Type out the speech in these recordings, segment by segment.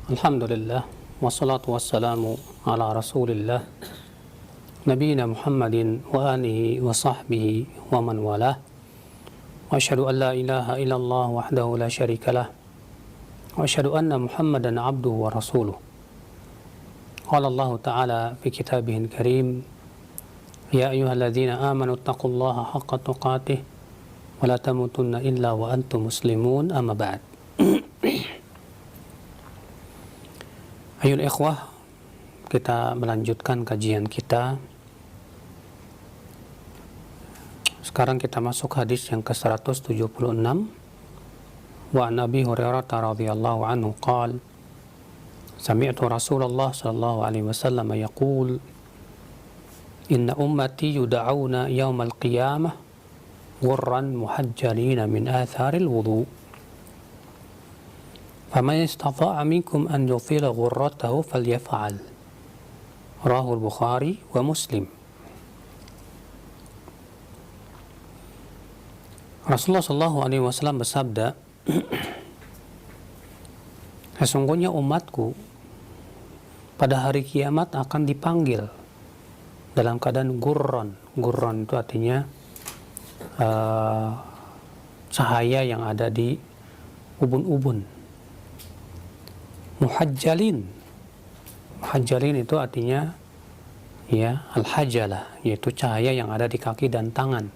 Alhamdulillah, wassalatu wassalamu ala rasulillah Nabiina Muhammadin wa alihi wa sahbihi wa man walah. Wa asyhadu an la ilaha illallah wahdahu la syarikalah wa asyhadu anna Muhammadan abduhu wa rasuluh. Qala Allah ta'ala fi kitabihil karim, ya ayyuhalladzina amanu taqullaha haqqa tuqatih wa la tamutunna illa wa antum muslimun, amma ba'd. Ayol ikhwah, kita melanjutkan kajian kita. Sekarang kita masuk hadis yang ke-176. Wa Nabi Hurairah radhiyallahu anhu qala, sami'tu Rasulullah sallallahu alaihi wasallam yaqul, inna ummati yud'auna yawmal qiyamah ghurran muhajjalina min atharil wudu'. فَمَنِ اسْتَطَاعَ مِنْكُمْ أَنْ يُطِيلَ غُرَّتَهُ فَلْيَفْعَلْ. رواه البخاري ومسلم. Rasulullah SAW bersabda, sesungguhnya umatku pada hari kiamat akan dipanggil dalam keadaan gurron. Gurron itu artinya cahaya yang ada di ubun-ubun. Muhajjalin itu artinya ya al-hajalah, yaitu cahaya yang ada di kaki dan tangan.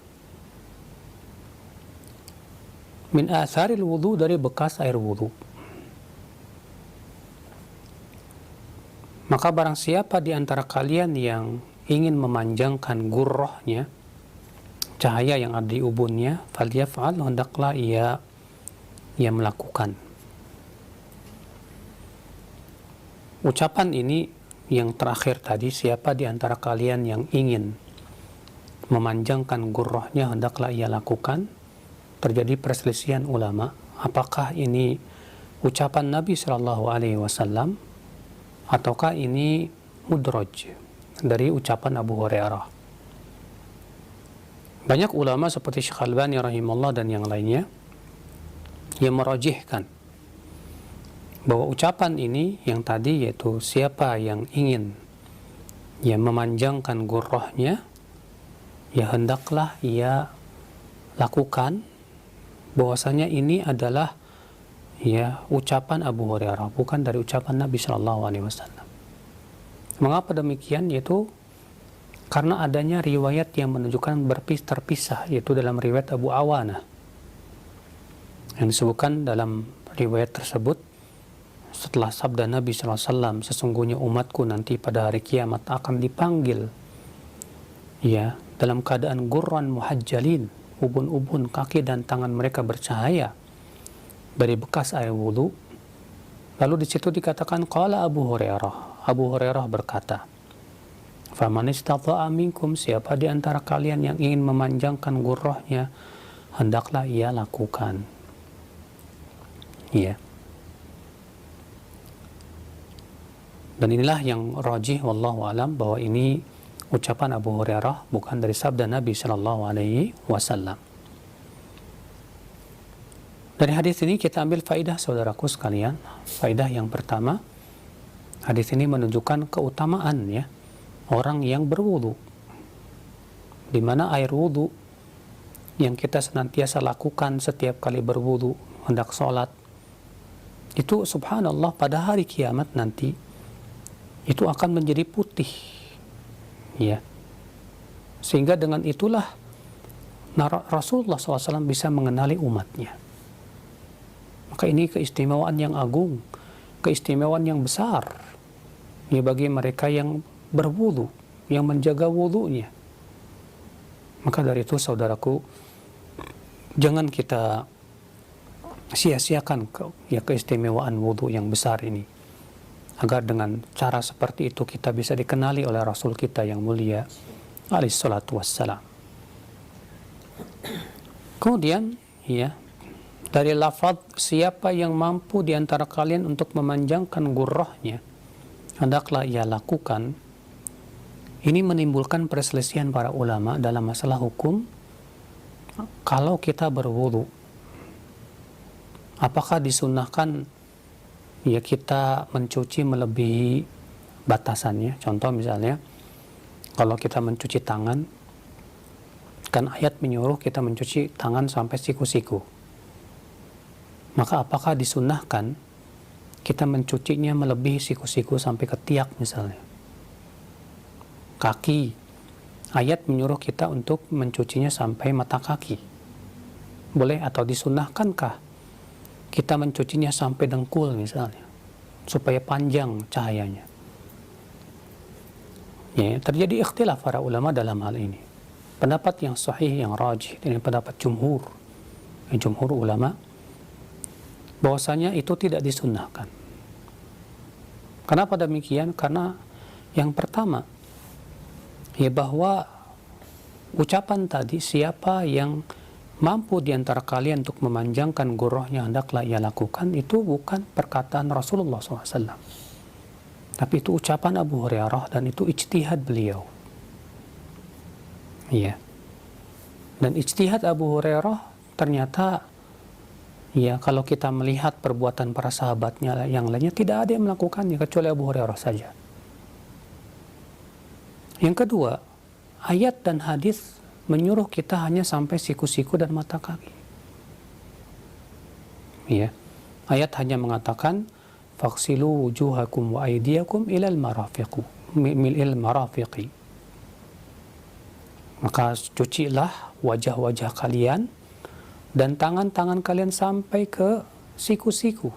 Min atharil wudu, dari bekas air wudu. Maka barang siapa di antara kalian yang ingin memanjangkan gurrohnya, cahaya yang ada di ubunnya, falyaf'al, hendaklah ia melakukan. Ucapan ini yang terakhir tadi, siapa di antara kalian yang ingin memanjangkan gurrohnya, hendaklah ia lakukan. Terjadi perselisihan ulama, apakah ini ucapan Nabi Shallallahu Alaihi Wasallam ataukah ini mudraj dari ucapan Abu Hurairah. Banyak ulama seperti Syekh Albani rahimahullah dan yang lainnya yang merajihkan bahwa ucapan ini yang tadi, yaitu siapa yang ingin memanjangkan gurrohnya, ya hendaklah ia lakukan, bahwasanya ini adalah ucapan Abu Hurairah, bukan dari ucapan Nabi Shallallahu Alaihi Wasallam. Mengapa demikian? Yaitu karena adanya riwayat yang menunjukkan terpisah, yaitu dalam riwayat Abu Awana, yang disebutkan dalam riwayat tersebut, setelah sabda Nabi SAW, sesungguhnya umatku nanti pada hari kiamat akan dipanggil dalam keadaan gurran muhajjalin, ubun-ubun kaki dan tangan mereka bercahaya dari bekas air wudu. Lalu di situ dikatakan qala Abu Hurairah berkata, faman istata'a minkum, siapa di antara kalian yang ingin memanjangkan gurrohnya, hendaklah ia lakukan. Dan inilah yang rajih wallahu alam, bahwa ini ucapan Abu Hurairah, bukan dari sabda Nabi Shallallahu Alaihi Wasallam. Dari hadis ini kita ambil faidah, saudaraku sekalian. Faidah yang pertama, hadis ini menunjukkan keutamaan orang yang berwudu, di mana air wudu yang kita senantiasa lakukan setiap kali berwudu hendak sholat, itu subhanallah pada hari kiamat nanti itu akan menjadi putih, sehingga dengan itulah Rasulullah SAW bisa mengenali umatnya. Maka ini keistimewaan yang agung, keistimewaan yang besar bagi mereka yang berwudu, yang menjaga wudunya. Maka dari itu saudaraku, jangan kita sia-siakan keistimewaan wudu yang besar ini, agar dengan cara seperti itu kita bisa dikenali oleh Rasul kita yang mulia alaihi salatu wassalam. Kemudian dari lafaz siapa yang mampu di antara kalian untuk memanjangkan gurrohnya, hendaklah ia lakukan. Ini menimbulkan perselisihan para ulama dalam masalah hukum. Kalau kita berwudu, apakah disunnahkan ya kita mencuci melebihi batasannya. Contoh misalnya, kalau kita mencuci tangan, kan ayat menyuruh kita mencuci tangan sampai siku-siku. Maka apakah disunnahkan kita mencucinya melebihi siku-siku sampai ke tiak misalnya? Kaki, ayat menyuruh kita untuk mencucinya sampai mata kaki. Boleh atau disunnahkankah kita mencucinya sampai dengkul misalnya, supaya panjang cahayanya? Ya, terjadi ikhtilaf para ulama dalam hal ini. Pendapat yang sahih, yang rajih, dan pendapat jumhur ulama, bahwasanya itu tidak disunnahkan. Kenapa demikian? Karena yang pertama, ya bahwa ucapan tadi, siapa yang mampu di antara kalian untuk memanjangkan gurrohnya hendaklah ia lakukan, itu bukan perkataan Rasulullah SAW. Tapi itu ucapan Abu Hurairah dan itu ijtihad beliau. Iya. Dan ijtihad Abu Hurairah ternyata, ya kalau kita melihat perbuatan para sahabatnya yang lainnya, tidak ada yang melakukannya kecuali Abu Hurairah saja. Yang kedua, ayat dan hadis menyuruh kita hanya sampai siku-siku dan mata kaki. Ya. Ayat hanya mengatakan faghsilu wujuhakum wa aydiyakum ilal marafiqi. Maka cucilah wajah-wajah kalian dan tangan-tangan kalian sampai ke siku-siku.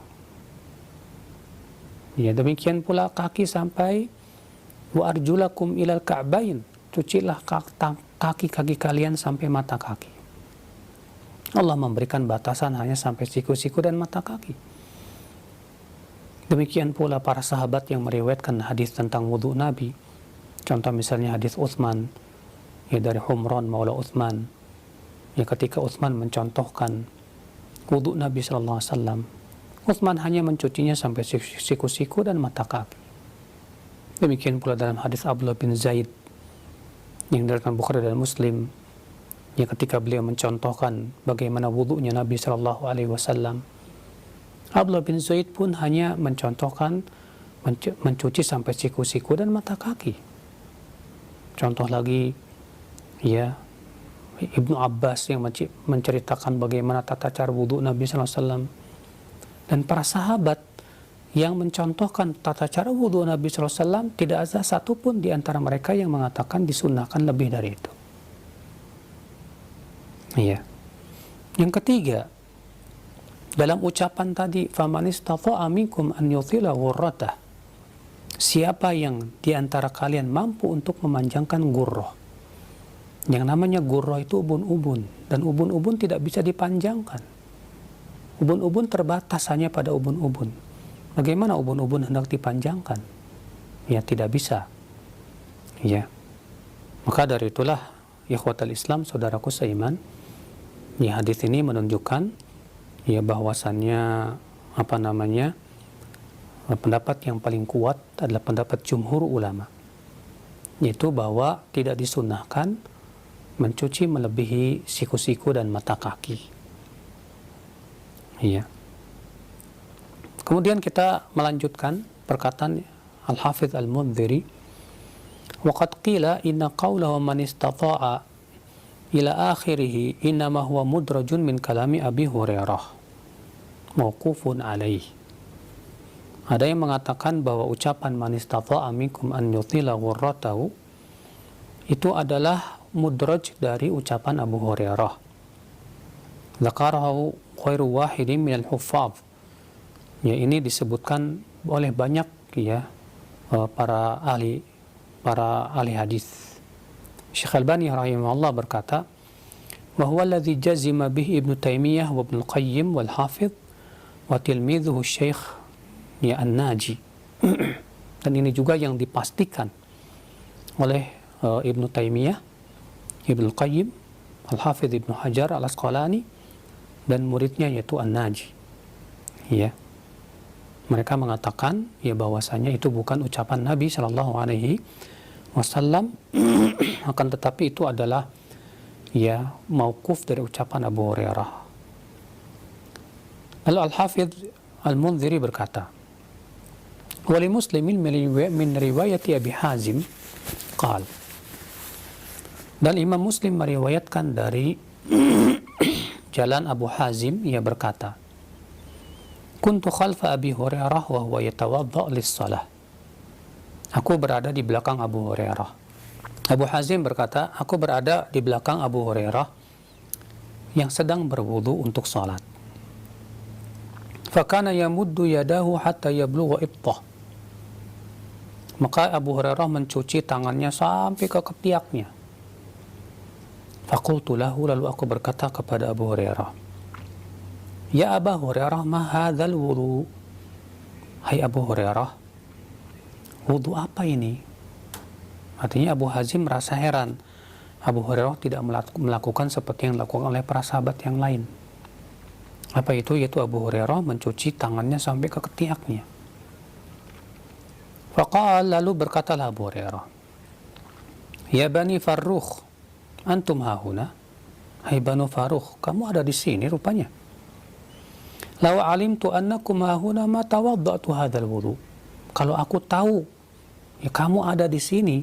Ya, demikian pula kaki sampai wa arjulakum ilal ka'bain. Cucilah kaki-kaki kalian sampai mata kaki. Allah memberikan batasan hanya sampai siku-siku dan mata kaki. Demikian pula para sahabat yang meriwayatkan hadis tentang wudu Nabi. Contoh misalnya hadis Utsman, ya dari Humran Maula Utsman. Ya ketika Utsman mencontohkan wudu Nabi sallallahu alaihi wasallam, Utsman hanya mencucinya sampai siku-siku dan mata kaki. Demikian pula dalam hadis Abdullah bin Zaid yang diriwayatkan Bukhari dan Muslim, ya ketika beliau mencontohkan bagaimana wudunya Nabi sallallahu alaihi wasallam, Abdullah bin Zaid pun hanya mencontohkan mencuci sampai siku-siku dan mata kaki. Contoh lagi, ya Ibnu Abbas yang menceritakan bagaimana tata cara wudu Nabi sallallahu alaihi wasallam, dan para sahabat yang mencontohkan tata cara wudu Nabi SAW, tidak ada satupun di antara mereka yang mengatakan disunnahkan lebih dari itu. Iya. Yang ketiga, dalam ucapan tadi, faman istata'a minkum an yuthila ghurratah. Siapa yang di antara kalian mampu untuk memanjangkan gurroh. Yang namanya gurroh itu ubun-ubun, dan ubun-ubun tidak bisa dipanjangkan. Ubun-ubun terbatas hanya pada ubun-ubun. Bagaimana ubun-ubun hendak dipanjangkan? Ya tidak bisa. Ya. Maka dari itulah, ikhwatal Islam, saudaraku seiman, ya hadis ini menunjukkan ya bahwasannya pendapat yang paling kuat adalah pendapat jumhur ulama, yaitu bahwa tidak disunnahkan mencuci melebihi siku-siku dan mata kaki. Iya. Kemudian kita melanjutkan perkataan Al-Hafidz Al-Mundhiri, waqad qila inna qawlahu man istata'a ila akhirih innama huwa mudrajun min kalami Abi Hurairah mauqufun alaih. Ada yang mengatakan bahwa ucapan man istata'a minkum an yutila ghurratahu itu adalah mudraj dari ucapan Abu Hurairah. Dzakarahu khairu wahidin minal huffaz. Ya, ini disebutkan oleh banyak ya para ahli hadis. Syekh Albani rahimahullah berkata, wa huwa alladhi jazima bihi Ibnu Taimiyah wa Ibnu Qayyim wal Hafidz wa tilmidhuhu Syekh ya An-Naji. Dan ini juga yang dipastikan oleh Ibnu Taimiyah, Ibnu Qayyim, Al-Hafidz Ibnu Hajar Al-Asqalani, dan muridnya yaitu An-Naji. Ya. Mereka mengatakan ya bahwasanya itu bukan ucapan Nabi Shallallahu Alaihi Wasallam, akan tetapi itu adalah ya mauquf dari ucapan Abu Hurairah. Lalu Al-Hafidz Al-Mundhiri berkata, Wali Muslimin min riwayati Abi Hazim qal. Dan Imam Muslim meriwayatkan dari jalan Abu Hazim, ia berkata, kuntu khalfa Abi Hurairah wa huwa yatawadda lis-shalah. Aku berada di belakang Abu Hurairah. Abu Hazim berkata, aku berada di belakang Abu Hurairah yang sedang berwudu untuk salat. Fakana yamuddu yadahu hatta yablugha ibtah. Maka Abu Hurairah mencuci tangannya sampai ke ketiaknya. Faqultu lahu, lalu aku berkata kepada Abu Hurairah, ya Aba Hurairah, ma hadzal wudu? Hai Abu Hurairah, wudu apa ini? Artinya Abu Hazim merasa heran. Abu Hurairah tidak melakukan seperti yang dilakukan oleh para sahabat yang lain. Apa itu? Yaitu Abu Hurairah mencuci tangannya sampai ke ketiaknya. Faqal, lalu berkatalah Abu Hurairah, ya Bani Farrukh, antum hahuna? Hai Banu Farrukh, kamu ada di sini rupanya. Law alimtu annakum hahuna ma tawaddatu hadzal wudu. Kalau aku tahu ya kamu ada di sini,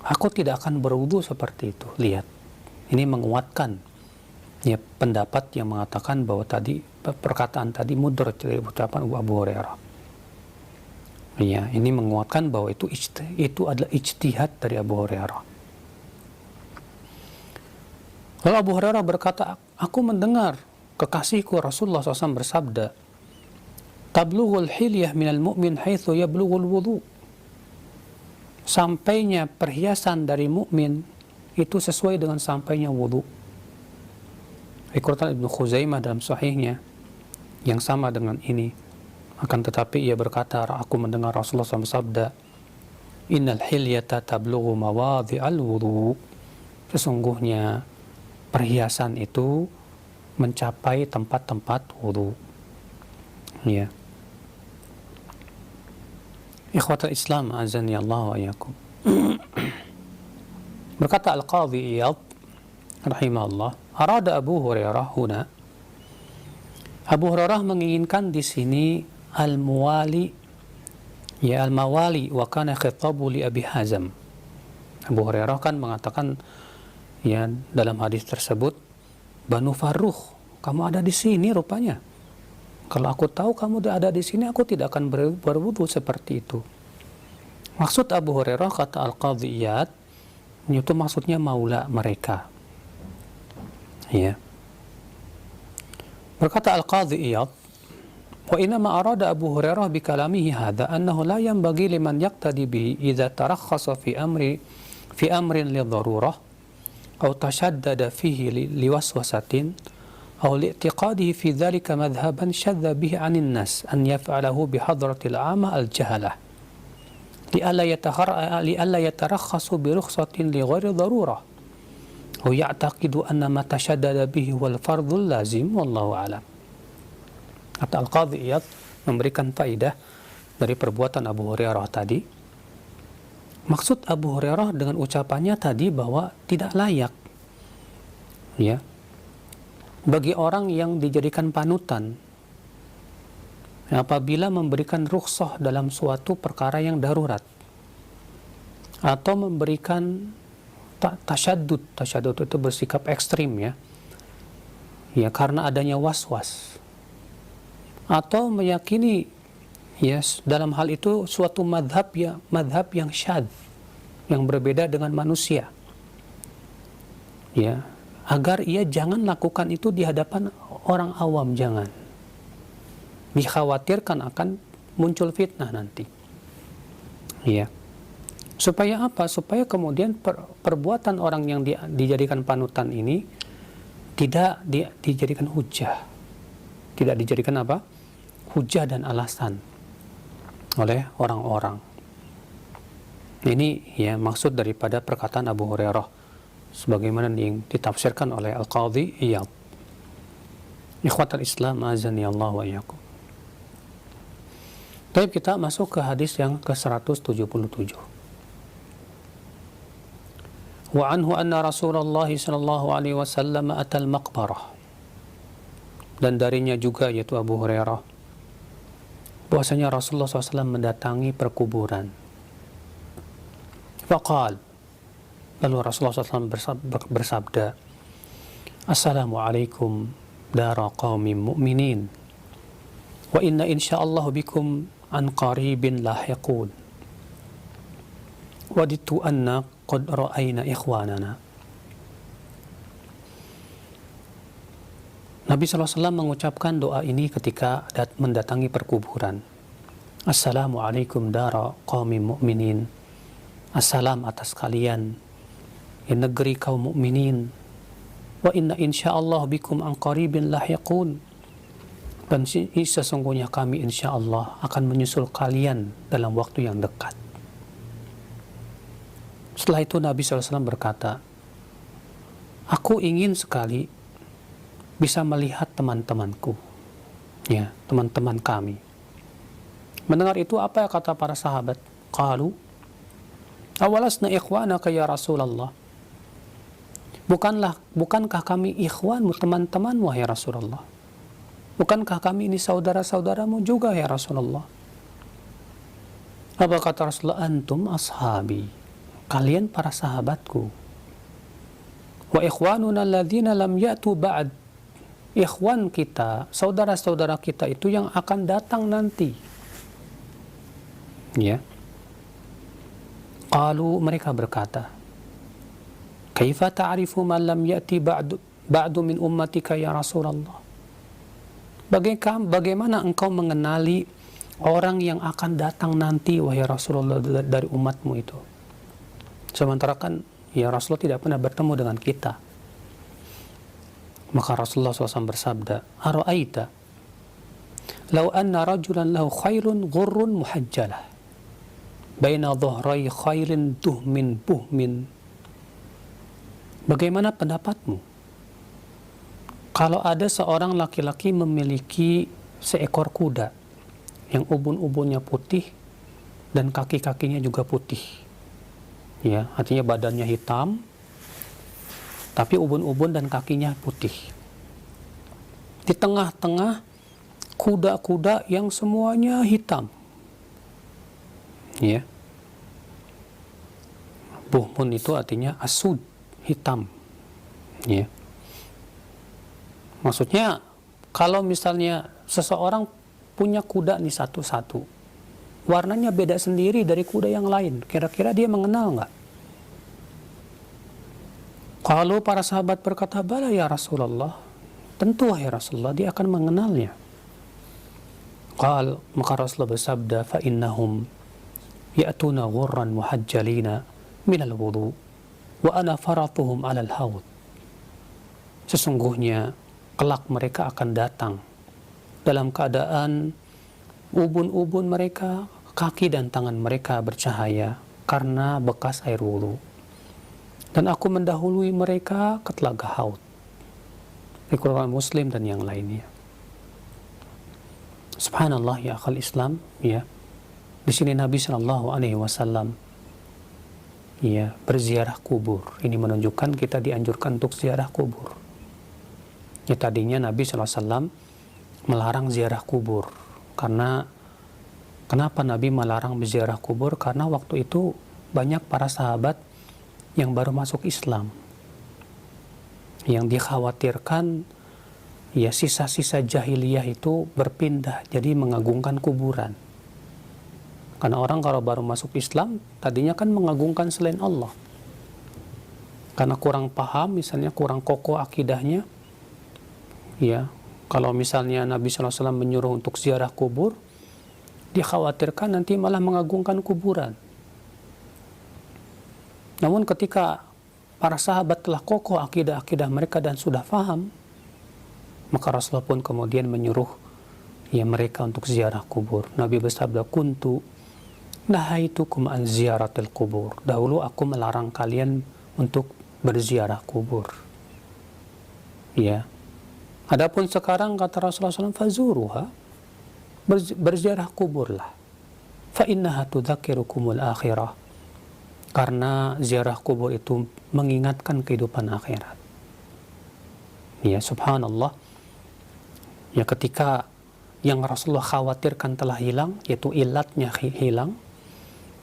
aku tidak akan berwudu seperti itu. Lihat, ini menguatkan ya pendapat yang mengatakan bahwa tadi perkataan tadi mudraj dari ucapan Abu Hurairah. Ya, ini menguatkan bahwa itu adalah ijtihad dari Abu Hurairah. Lalu Abu Hurairah berkata, aku mendengar kekasihku Rasulullah SAW bersabda, tablughul hilyah minal mu'min haitsu yablughul wudu. Sampainya perhiasan dari mukmin itu sesuai dengan sampainya wudu. Dikeluarkan Ibnu Khuzaimah dalam sahihnya yang sama dengan ini. Akan tetapi ia berkata, aku mendengar Rasulullah SAW bersabda, innal hilyata tablughu mawadhi'al wudu. Sesungguhnya perhiasan itu mencapai tempat-tempat wudu. Ya. Ikhwatul Islam, azani Allah wa iyyakum. Berkata Al-Qadhi Iyad rahimahullah, arada Abu Hurairah huna. Abu Hurairah menginginkan di sini al-muwali, ya al-mawali, wa kana khitabu li Abi Hazim. Abu Hurairah kan mengatakan ya dalam hadis tersebut, Banu Farrukh, kamu ada di sini rupanya. Kalau aku tahu kamu ada di sini, aku tidak akan berwudu seperti itu. Maksud Abu Hurairah, kata Al-Qadhi Iyad, itu maksudnya maula mereka. Ya. Berkata Al-Qadhi Iyad, wa inama arada Abu Hurairah bi kalamihi hadha annahu la yanbaghi liman yaqtadi bihi idza tarakhasa fi amrin li darurah aw tashaddada fihi li waswasatin aw li i'tiqadihi fi dhalika madhhaban shadda bihi 'anil nas an yaf'alahu bi hadratil 'amma al-jahalah li alla yatarakhasu bi rukhsatin li ghairi darurah aw ya'taqidu anna ma tashaddada bihi wal fardhul lazim wallahu a'lam. Kata Al-Qadhi Iyad memberikan faidah dari perbuatan Abu Hurairah tadi. Maksud Abu Hurairah dengan ucapannya tadi bahwa tidak layak ya bagi orang yang dijadikan panutan apabila memberikan rukhsah dalam suatu perkara yang darurat atau memberikan tasyaddud itu bersikap ekstrim ya karena adanya was-was, atau meyakini dalam hal itu suatu madhab yang syadz, yang berbeda dengan manusia, ya agar ia jangan lakukan itu di hadapan orang awam, jangan, dikhawatirkan akan muncul fitnah nanti, ya. Supaya apa? Supaya kemudian perbuatan orang yang dijadikan panutan ini tidak dijadikan hujah, tidak dijadikan apa? Hujah dan alasan oleh orang-orang. Ini ya maksud daripada perkataan Abu Hurairah sebagaimana yang ditafsirkan oleh Al-Qadhi Iyad. Ikhwatul Islam, azani Allah wa iyyakum. Baik, kita masuk ke hadis yang ke-177. Wa anhu anna Rasulullah sallallahu alaihi wasallam atal maqbarah. Dan darinya juga yaitu Abu Hurairah bahwasanya Rasulullah SAW mendatangi perkuburan. Faqal, lalu Rasulullah SAW bersabda, Assalamualaikum dara qaumin mu'minin, wa inna insyaallah bikum an qaribin lahiqun, waditu anna qad ra'ayna ikhwanana. Nabi SAW mengucapkan doa ini ketika mendatangi perkuburan. Assalamualaikum dara qaumin mu'minin. Assalam atas kalian, ya negeri kaum mukminin. Wa inna insyaallah bikum an qaribin lahiqun. Dan sesungguhnya kami insyaallah akan menyusul kalian dalam waktu yang dekat. Setelah itu Nabi SAW berkata, aku ingin sekali bisa melihat teman-temanku, ya, teman-teman kami. Mendengar itu, apa yang kata para sahabat? Qalu, awalasna ikhwanaka ya Rasulullah. Bukankah kami ikhwanmu, teman-teman wahai Rasulullah? Bukankah kami ini saudara-saudaramu juga ya Rasulullah? Apa kata Rasulullah? Antum ashabi. Kalian para sahabatku. Wa ikhwanuna alladhina lam ya'tu ba'd. Ikhwan kita, saudara-saudara kita itu yang akan datang nanti. Ya. Qalu, mereka berkata, kaifa ta'rifu man lam ya'ti ba'du min ummatika ya Rasulullah? Bagaimana engkau mengenali orang yang akan datang nanti wahai Rasulullah dari umatmu itu? Sementara kan ya Rasulullah tidak pernah bertemu dengan kita. Maka Rasulullah SAW bersabda, Ara'aita law anna rajulan lahu khairun ghurrun muhajjalah baina dhuhrai khairin tuhmin buhmin. Bagaimana pendapatmu kalau ada seorang laki-laki memiliki seekor kuda yang ubun-ubunnya putih dan kaki-kakinya juga putih, ya, artinya badannya hitam tapi ubun-ubun dan kakinya putih. Di tengah-tengah kuda-kuda yang semuanya hitam, ya. Buhmun itu artinya asud, hitam, ya. Maksudnya kalau misalnya seseorang punya kuda nih satu-satu, warnanya beda sendiri dari kuda yang lain, kira-kira dia mengenal nggak? Kalau para sahabat berkata, bala ya Rasulullah, tentu wahai Rasulullah, dia akan mengenalnya. Maka Rasulullah bersabda, fa innahum ya'tuna ghurran muhajjalina minal wudu wa ana faratuhum alal haud. Sesungguhnya kelak mereka akan datang dalam keadaan ubun-ubun mereka, kaki dan tangan mereka bercahaya karena bekas air wudu. Dan aku mendahului mereka ke telaga Haud. Riwayat Muslim dan yang lainnya. Subhanallah ya akhal Islam, ya. Di sini Nabi SAW ya berziarah kubur. Ini menunjukkan kita dianjurkan untuk ziarah kubur. Ya, tadinya Nabi SAW melarang ziarah kubur. Karena kenapa Nabi melarang ziarah kubur? Karena waktu itu banyak para sahabat yang baru masuk Islam, yang dikhawatirkan ya sisa-sisa jahiliyah itu berpindah jadi mengagungkan kuburan. Karena orang kalau baru masuk Islam tadinya kan mengagungkan selain Allah, karena kurang paham, misalnya kurang kokoh akidahnya, ya. Kalau misalnya Nabi SAW menyuruh untuk ziarah kubur, dikhawatirkan nanti malah mengagungkan kuburan. Namun ketika para sahabat telah kokoh akidah-akidah mereka dan sudah faham, maka Rasulullah pun kemudian menyuruh ya mereka untuk ziarah kubur. Nabi bersabda, kuntu nahaitukum an ziyaratil kubur. Dahulu aku melarang kalian untuk berziarah kubur. Ya. Adapun sekarang kata Rasulullah SAW, fazuruha, berziarah kuburlah. Fa innaha tudzakirukumul akhirah. Karena ziarah kubur itu mengingatkan kehidupan akhirat. Ya, subhanallah. Ya, ketika yang Rasulullah khawatirkan telah hilang, yaitu ilatnya hilang,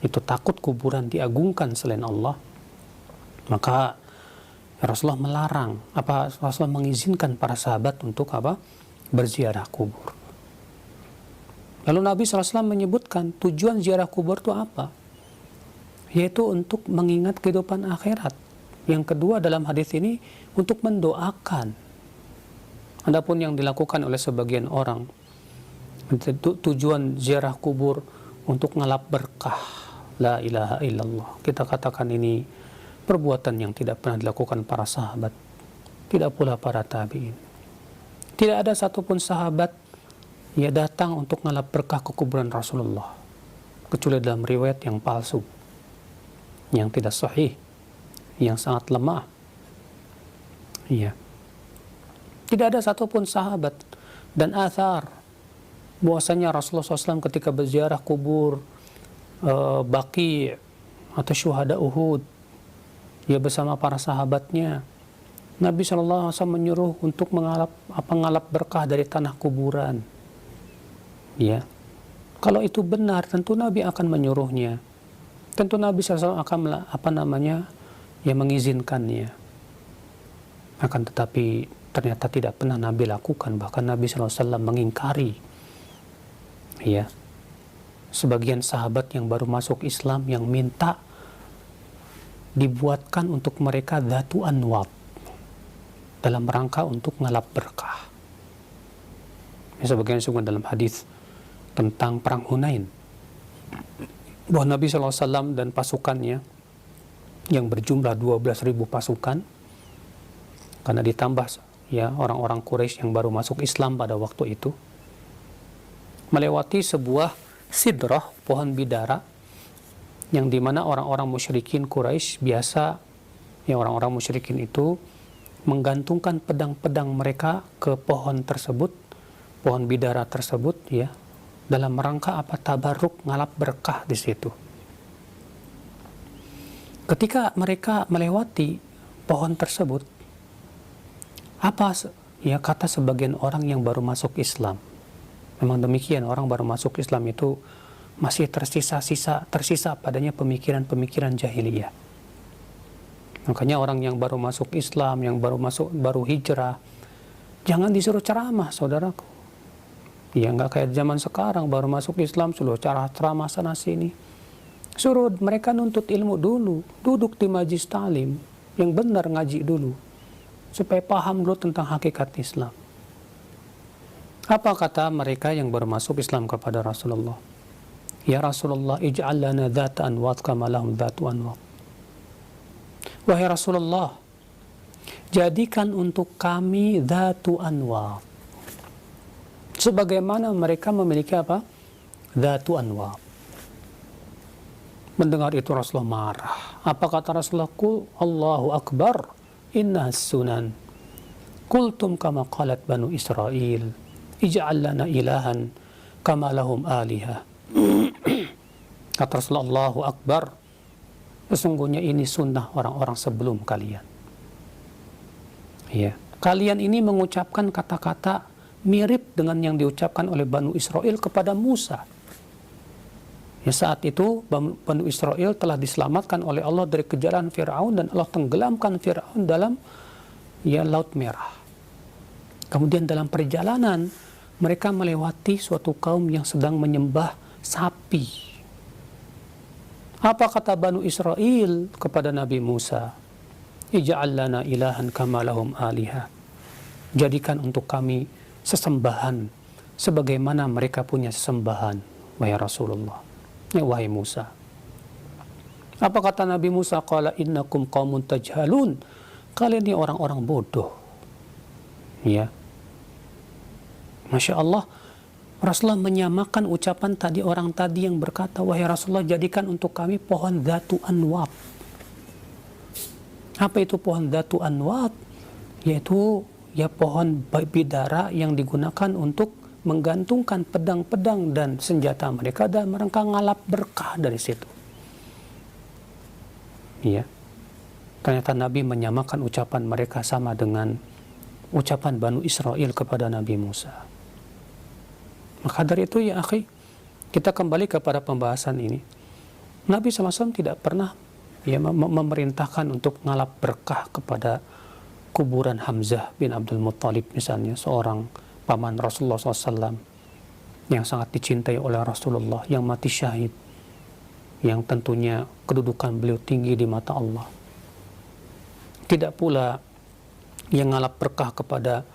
itu takut kuburan diagungkan selain Allah, maka Rasulullah melarang, Rasulullah mengizinkan para sahabat untuk berziarah kubur. Lalu Nabi SAW menyebutkan tujuan ziarah kubur itu apa? Yaitu untuk mengingat kehidupan akhirat. Yang kedua dalam hadis ini untuk mendoakan. Adapun yang dilakukan oleh sebagian orang, tujuan ziarah kubur untuk ngalap berkah. La ilaha illallah. Kita katakan ini perbuatan yang tidak pernah dilakukan para sahabat, tidak pula para tabi'in. Tidak ada satupun sahabat ia datang untuk ngalap berkah ke kuburan Rasulullah, kecuali dalam riwayat yang palsu, yang tidak sahih, yang sangat lemah. Iya. Tidak ada satupun sahabat dan athar bahwasanya Rasulullah SAW ketika berziarah kubur Baqi atau syuhada Uhud, dia bersama para sahabatnya, Nabi SAW menyuruh untuk ngalap berkah dari tanah kuburan. Ya, kalau itu benar, tentu Nabi akan menyuruhnya. Tentu Nabi SAW akan mengizinkannya. Akan tetapi ternyata tidak pernah Nabi lakukan. Bahkan Nabi SAW mengingkari. Ya, sebagian sahabat yang baru masuk Islam yang minta dibuatkan untuk mereka dhatu anwab dalam rangka untuk ngalap berkah. Ya, sebagian disebutkan dalam hadis tentang perang Hunain, bahwa Nabi SAW dan pasukannya yang berjumlah 12.000 pasukan, karena ditambah ya orang-orang Quraisy yang baru masuk Islam pada waktu itu, melewati sebuah sidrah, pohon bidara, yang dimana orang-orang musyrikin Quraisy biasa, ya orang-orang musyrikin itu menggantungkan pedang-pedang mereka ke pohon tersebut, pohon bidara tersebut, ya, dalam rangka tabarruk, ngalap berkah di situ. Ketika mereka melewati pohon tersebut, kata sebagian orang yang baru masuk Islam, memang demikian, orang baru masuk Islam itu masih tersisa padanya pemikiran-pemikiran jahiliyah. Makanya orang yang baru masuk Islam, yang baru hijrah, jangan disuruh ceramah, saudaraku. Ya, nggak kayak zaman sekarang, baru masuk Islam suruh ceramah sana sini. Suruh mereka nuntut ilmu dulu, duduk di majlis ta'lim yang benar, ngaji dulu, supaya paham dulu tentang hakikat Islam. Apa kata mereka yang baru masuk Islam kepada Rasulullah? Ya Rasulullah, ij'al lana dhata anwat kama lahum dhatu anwat. Wahai Rasulullah, jadikan untuk kami dhatu anwat, sebagaimana mereka memiliki dhatu anwat. Mendengar itu Rasulullah marah. Apa kata Rasulullah? Qul Allahu Akbar, inna sunan. Qultum kama qalat banu Israel, ij'al lana ilahan kama lahum aliha. Kata Rasulullah, Allahu Akbar, sesungguhnya ini sunnah orang-orang sebelum kalian. Ya, kalian ini mengucapkan kata-kata mirip dengan yang diucapkan oleh Banu Israel kepada Musa. Ya, saat itu Banu Israel telah diselamatkan oleh Allah dari kejaran Fir'aun, dan Allah tenggelamkan Fir'aun dalam Laut Merah. Kemudian dalam perjalanan mereka melewati suatu kaum yang sedang menyembah sapi. Apa kata Banu Israel kepada Nabi Musa? Ij'al lana ilahan kama lahum aliha. Jadikan untuk kami sesembahan sebagaimana mereka punya sesembahan, wahai Rasulullah, ya wahai Musa. Apa kata Nabi Musa? Qala innakum qaumun tajhalun. Kalian ini orang-orang bodoh. Ya. Masya Allah, Rasulullah menyamakan ucapan orang tadi yang berkata, wahai Rasulullah, jadikan untuk kami pohon dhatu anwat. Apa itu pohon dhatu anwat? Yaitu pohon bidara yang digunakan untuk menggantungkan pedang-pedang dan senjata mereka dan mereka ngalap berkah dari situ. Ya. Ternyata Nabi menyamakan ucapan mereka sama dengan ucapan Banu Israel kepada Nabi Musa. Maka dari itu ya akhi, kita kembali kepada pembahasan ini. Nabi SAW tidak pernah memerintahkan untuk ngalap berkah kepada kuburan Hamzah bin Abdul Muttalib misalnya, seorang paman Rasulullah SAW yang sangat dicintai oleh Rasulullah, yang mati syahid, yang tentunya kedudukan beliau tinggi di mata Allah. Tidak pula yang ngalap berkah kepada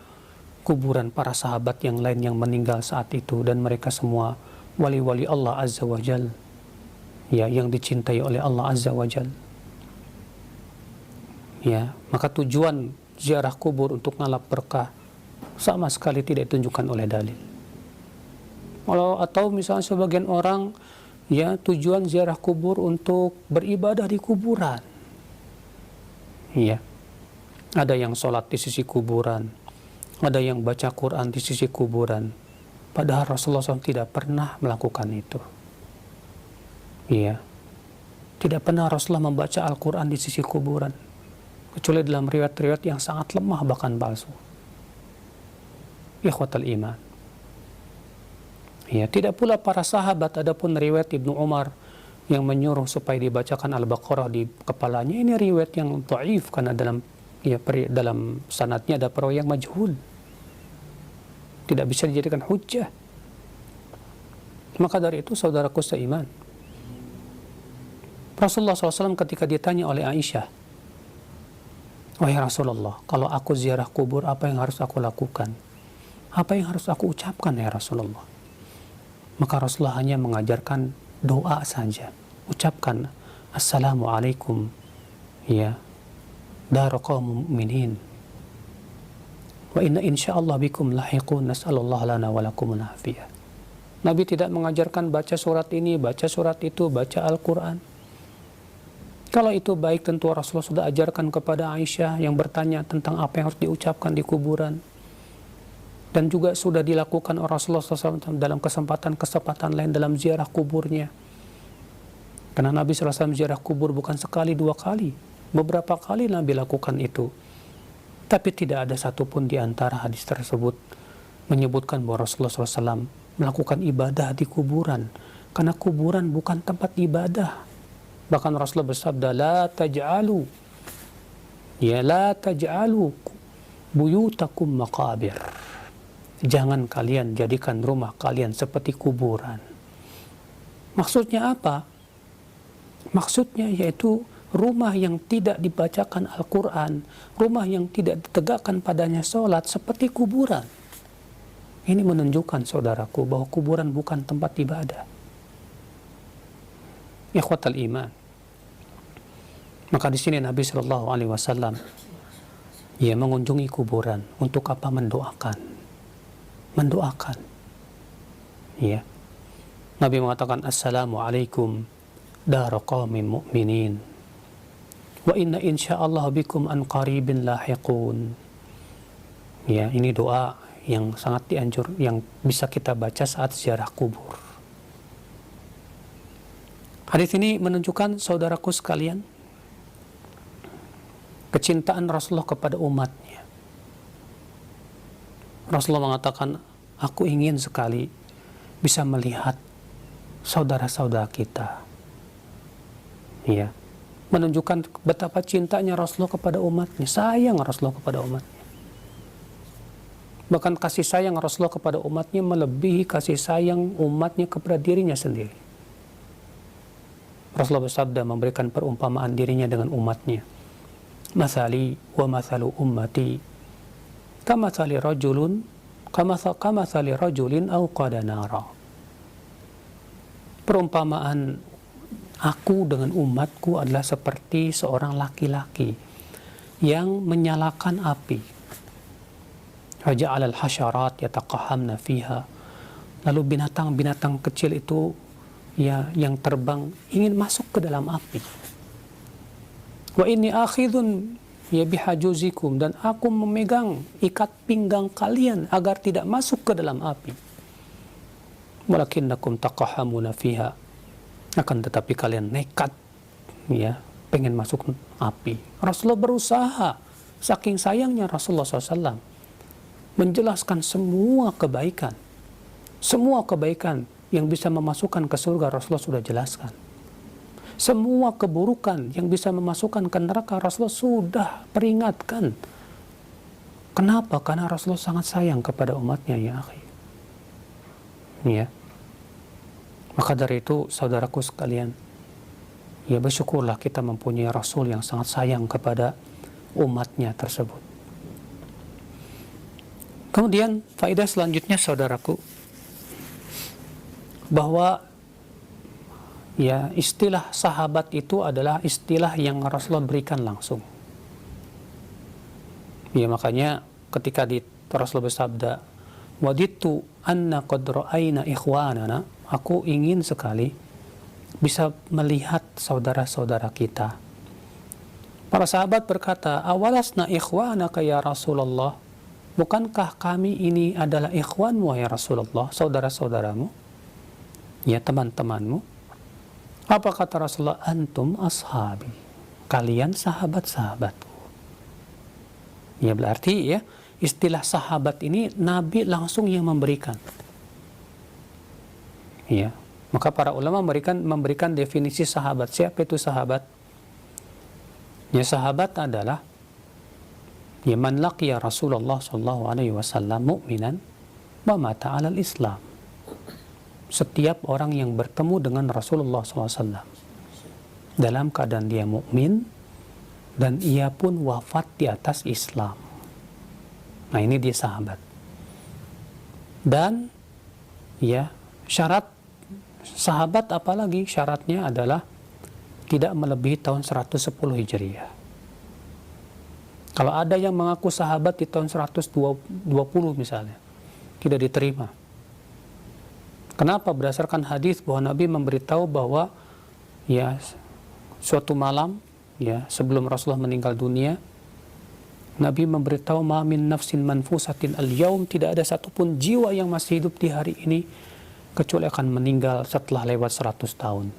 kuburan para sahabat yang lain yang meninggal saat itu, dan mereka semua wali-wali Allah Azza wa Jal, ya, yang dicintai oleh Allah Azza wa Jal. Ya, maka tujuan ziarah kubur untuk ngalap berkah sama sekali tidak ditunjukkan oleh dalil. Atau misalnya sebagian orang, ya, tujuan ziarah kubur untuk beribadah di kuburan. Ya, ada yang sholat di sisi kuburan, ada yang baca Quran di sisi kuburan. Padahal Rasulullah SAW tidak pernah melakukan itu. Ya, tidak pernah Rasulullah membaca Al-Quran di sisi kuburan, kecuali dalam riwayat-riwayat yang sangat lemah bahkan palsu. Ikhwatal iman. Ya, tidak pula para sahabat, adapun riwayat Ibnu Umar yang menyuruh supaya dibacakan Al-Baqarah di kepalanya, ini riwayat yang dhaif karena dalam sanadnya ada perawi yang majhul, tidak bisa dijadikan hujjah. Maka dari itu saudaraku seiman, Rasulullah SAW ketika ditanya oleh Aisyah, wahai Rasulullah, kalau aku ziarah kubur, apa yang harus aku lakukan? Apa yang harus aku ucapkan ya Rasulullah? Maka Rasulullah hanya mengajarkan doa saja. Ucapkan Assalamualaikum ya dar qaum mu'minin wa inna insyaallah bikum lahiqun, nas'alullah lana wa lakumul afiyah. Nabi tidak mengajarkan baca surat ini, baca surat itu, baca Al-Quran. Kalau itu baik, tentu Rasulullah sudah ajarkan kepada Aisyah yang bertanya tentang apa yang harus diucapkan di kuburan. Dan juga sudah dilakukan oleh Rasulullah SAW dalam kesempatan-kesempatan lain dalam ziarah kuburnya. Karena Nabi SAW ziarah kubur bukan sekali, dua kali. Beberapa kali Nabi lakukan itu. Tapi tidak ada satupun di antara hadis tersebut menyebutkan bahwa Rasulullah SAW melakukan ibadah di kuburan. Karena kuburan bukan tempat ibadah. Bahkan Rasulullah bersabda, la taj'alu buyutakum maqabir. Jangan kalian jadikan rumah kalian seperti kuburan. Maksudnya apa? Maksudnya yaitu rumah yang tidak dibacakan Al-Quran, rumah yang tidak ditegakkan padanya sholat, seperti kuburan. Ini menunjukkan saudaraku bahwa kuburan bukan tempat ibadah. Ikhwatal iman. Maka di sini Nabi SAW mengunjungi kuburan untuk apa? Mendoakan. Ya. Nabi mengatakan Assalamualaikum dar qaumin mu'minin wa inna insyaallah bikum an qaribin lahiqun. Ya, ini doa yang sangat yang bisa kita baca saat ziarah kubur. Hadis ini menunjukkan saudaraku sekalian kecintaan Rasulullah kepada umatnya. Rasulullah mengatakan, aku ingin sekali bisa melihat saudara-saudara kita. Ya, menunjukkan betapa cintanya Rasulullah kepada umatnya, sayang Rasulullah kepada umatnya. Bahkan kasih sayang Rasulullah kepada umatnya melebihi kasih sayang umatnya kepada dirinya sendiri. Rasulullah bersabda memberikan perumpamaan dirinya dengan umatnya. Mathali wa mathalu ummati kamathali rajulin awqada nara. Perumpamaan aku dengan umatku adalah seperti seorang laki-laki yang menyalakan api. Waja'ala al-hasyarat yataqahamna fiha. Lalu binatang-binatang kecil itu yang terbang ingin masuk ke dalam api. Wa inni akhidun bihajuzikum, dan aku memegang ikat pinggang kalian agar tidak masuk ke dalam api. Walakinnakum taqahamuna fiha, akan tetapi kalian nekat pengen masuk api. Rasulullah berusaha, saking sayangnya Rasulullah SAW menjelaskan semua kebaikan Semua kebaikan yang bisa memasukkan ke surga Rasulullah sudah jelaskan. Semua keburukan yang bisa memasukkan ke neraka Rasulullah sudah peringatkan. Kenapa? Karena Rasulullah sangat sayang kepada umatnya, ya akhi. Ya. Maka dari itu, saudaraku sekalian, ya bersyukurlah kita mempunyai Rasul yang sangat sayang kepada umatnya tersebut. Kemudian faedah selanjutnya, saudaraku, bahwa ya istilah sahabat itu adalah istilah yang Rasulullah berikan langsung. Ya makanya ketika Rasulullah bersabda, "Waditu anna qad ra'ayna ikhwanana," aku ingin sekali bisa melihat saudara-saudara kita. Para sahabat berkata, "Awalasna ikhwanaka ya Rasulullah?" Bukankah kami ini adalah ikhwanmu ya Rasulullah, saudara-saudaramu? Ya teman-temanmu. Apa kata Rasulullah? Antum ashabi. Kalian sahabat-sahabatku. Ya berarti ya istilah sahabat ini Nabi langsung yang memberikan. Ya, maka para ulama memberikan definisi sahabat. Siapa itu sahabat? Ya sahabat adalah ya man laqiya Rasulullah sallallahu alaihi wasallam mu'minan wa mata 'alal Islam. Setiap orang yang bertemu dengan Rasulullah SAW dalam keadaan dia mukmin dan ia pun wafat di atas Islam. Nah, ini dia sahabat. Dan ya, syarat sahabat apalagi syaratnya adalah tidak melebihi tahun 110 Hijriah. Kalau ada yang mengaku sahabat di tahun 120 misalnya, tidak diterima. Kenapa? Berdasarkan hadis bahwa Nabi memberitahu bahwa ya suatu malam ya sebelum Rasulullah meninggal dunia, Nabi memberitahu ma min nafsin manfusatin al-yaum, tidak ada satupun jiwa yang masih hidup di hari ini kecuali akan meninggal setelah lewat 100 tahun.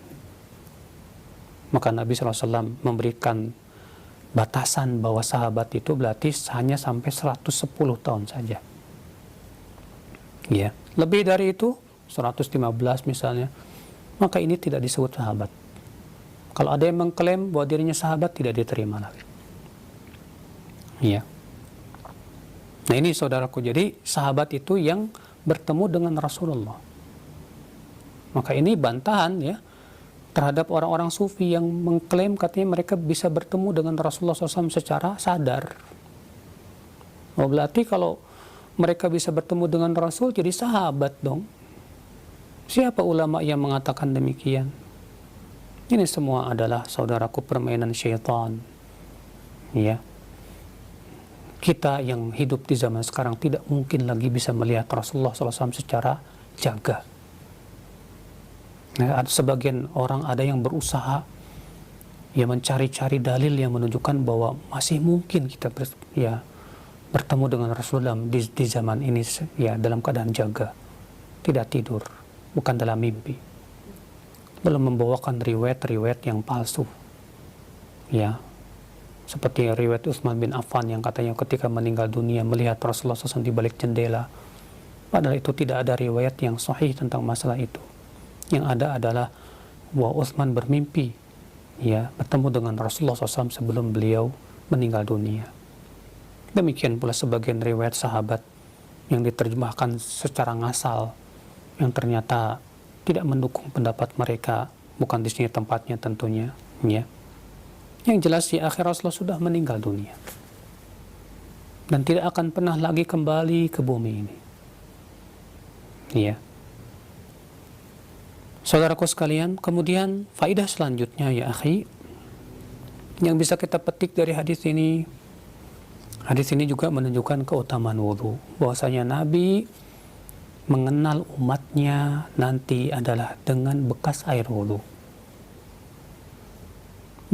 Maka Nabi SAW memberikan batasan bahwa sahabat itu berarti hanya sampai 110 tahun saja. Ya, lebih dari itu 115 misalnya, maka ini tidak disebut sahabat. Kalau ada yang mengklaim bahwa dirinya sahabat, tidak diterima lagi. Ya. Nah ini saudaraku, jadi sahabat itu yang bertemu dengan Rasulullah. Maka ini bantahan ya terhadap orang-orang sufi yang mengklaim katanya mereka bisa bertemu dengan Rasulullah SAW secara sadar. Oh, berarti kalau mereka bisa bertemu dengan Rasul jadi sahabat dong. Siapa ulama yang mengatakan demikian? Ini semua adalah saudaraku permainan syaitan. Ya. Kita yang hidup di zaman sekarang tidak mungkin lagi bisa melihat Rasulullah SAW secara jaga. Nah, sebagian orang ada yang berusaha ya mencari-cari dalil yang menunjukkan bahwa masih mungkin kita bertemu dengan Rasulullah di zaman ini ya dalam keadaan jaga, tidak tidur, bukan dalam mimpi, belum membawakan riwayat-riwayat yang palsu ya seperti riwayat Utsman bin Affan yang katanya ketika meninggal dunia melihat Rasulullah SAW di balik jendela, padahal itu tidak ada riwayat yang sahih tentang masalah itu. Yang ada adalah bahwa Utsman bermimpi ya bertemu dengan Rasulullah SAW sebelum beliau meninggal dunia. Demikian pula sebagian riwayat sahabat yang diterjemahkan secara ngasal yang ternyata tidak mendukung pendapat mereka, bukan di sini tempatnya tentunya ya. Yang jelas di akhir Rasulullah sudah meninggal dunia dan tidak akan pernah lagi kembali ke bumi ini ya. Saudaraku sekalian, kemudian faidah selanjutnya ya akhi yang bisa kita petik dari hadis ini juga menunjukkan keutamaan wudu, bahwasanya Nabi mengenal umatnya nanti adalah dengan bekas air wudu.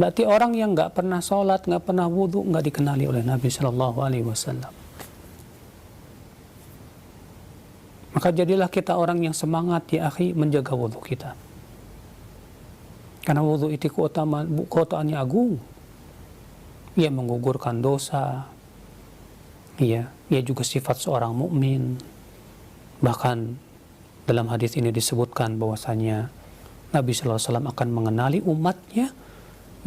Berarti orang yang nggak pernah sholat, nggak pernah wudu, nggak dikenali oleh Nabi Shallallahu Alaihi Wasallam. Maka jadilah kita orang yang semangat ya akhi menjaga wudu kita. Karena wudu itu keutaannya agung. Ia menggugurkan dosa. Ia juga sifat seorang mukmin. Bahkan Dalam hadis ini disebutkan bahwasanya Nabi Sallallahu Alaihi Wasallam akan mengenali umatnya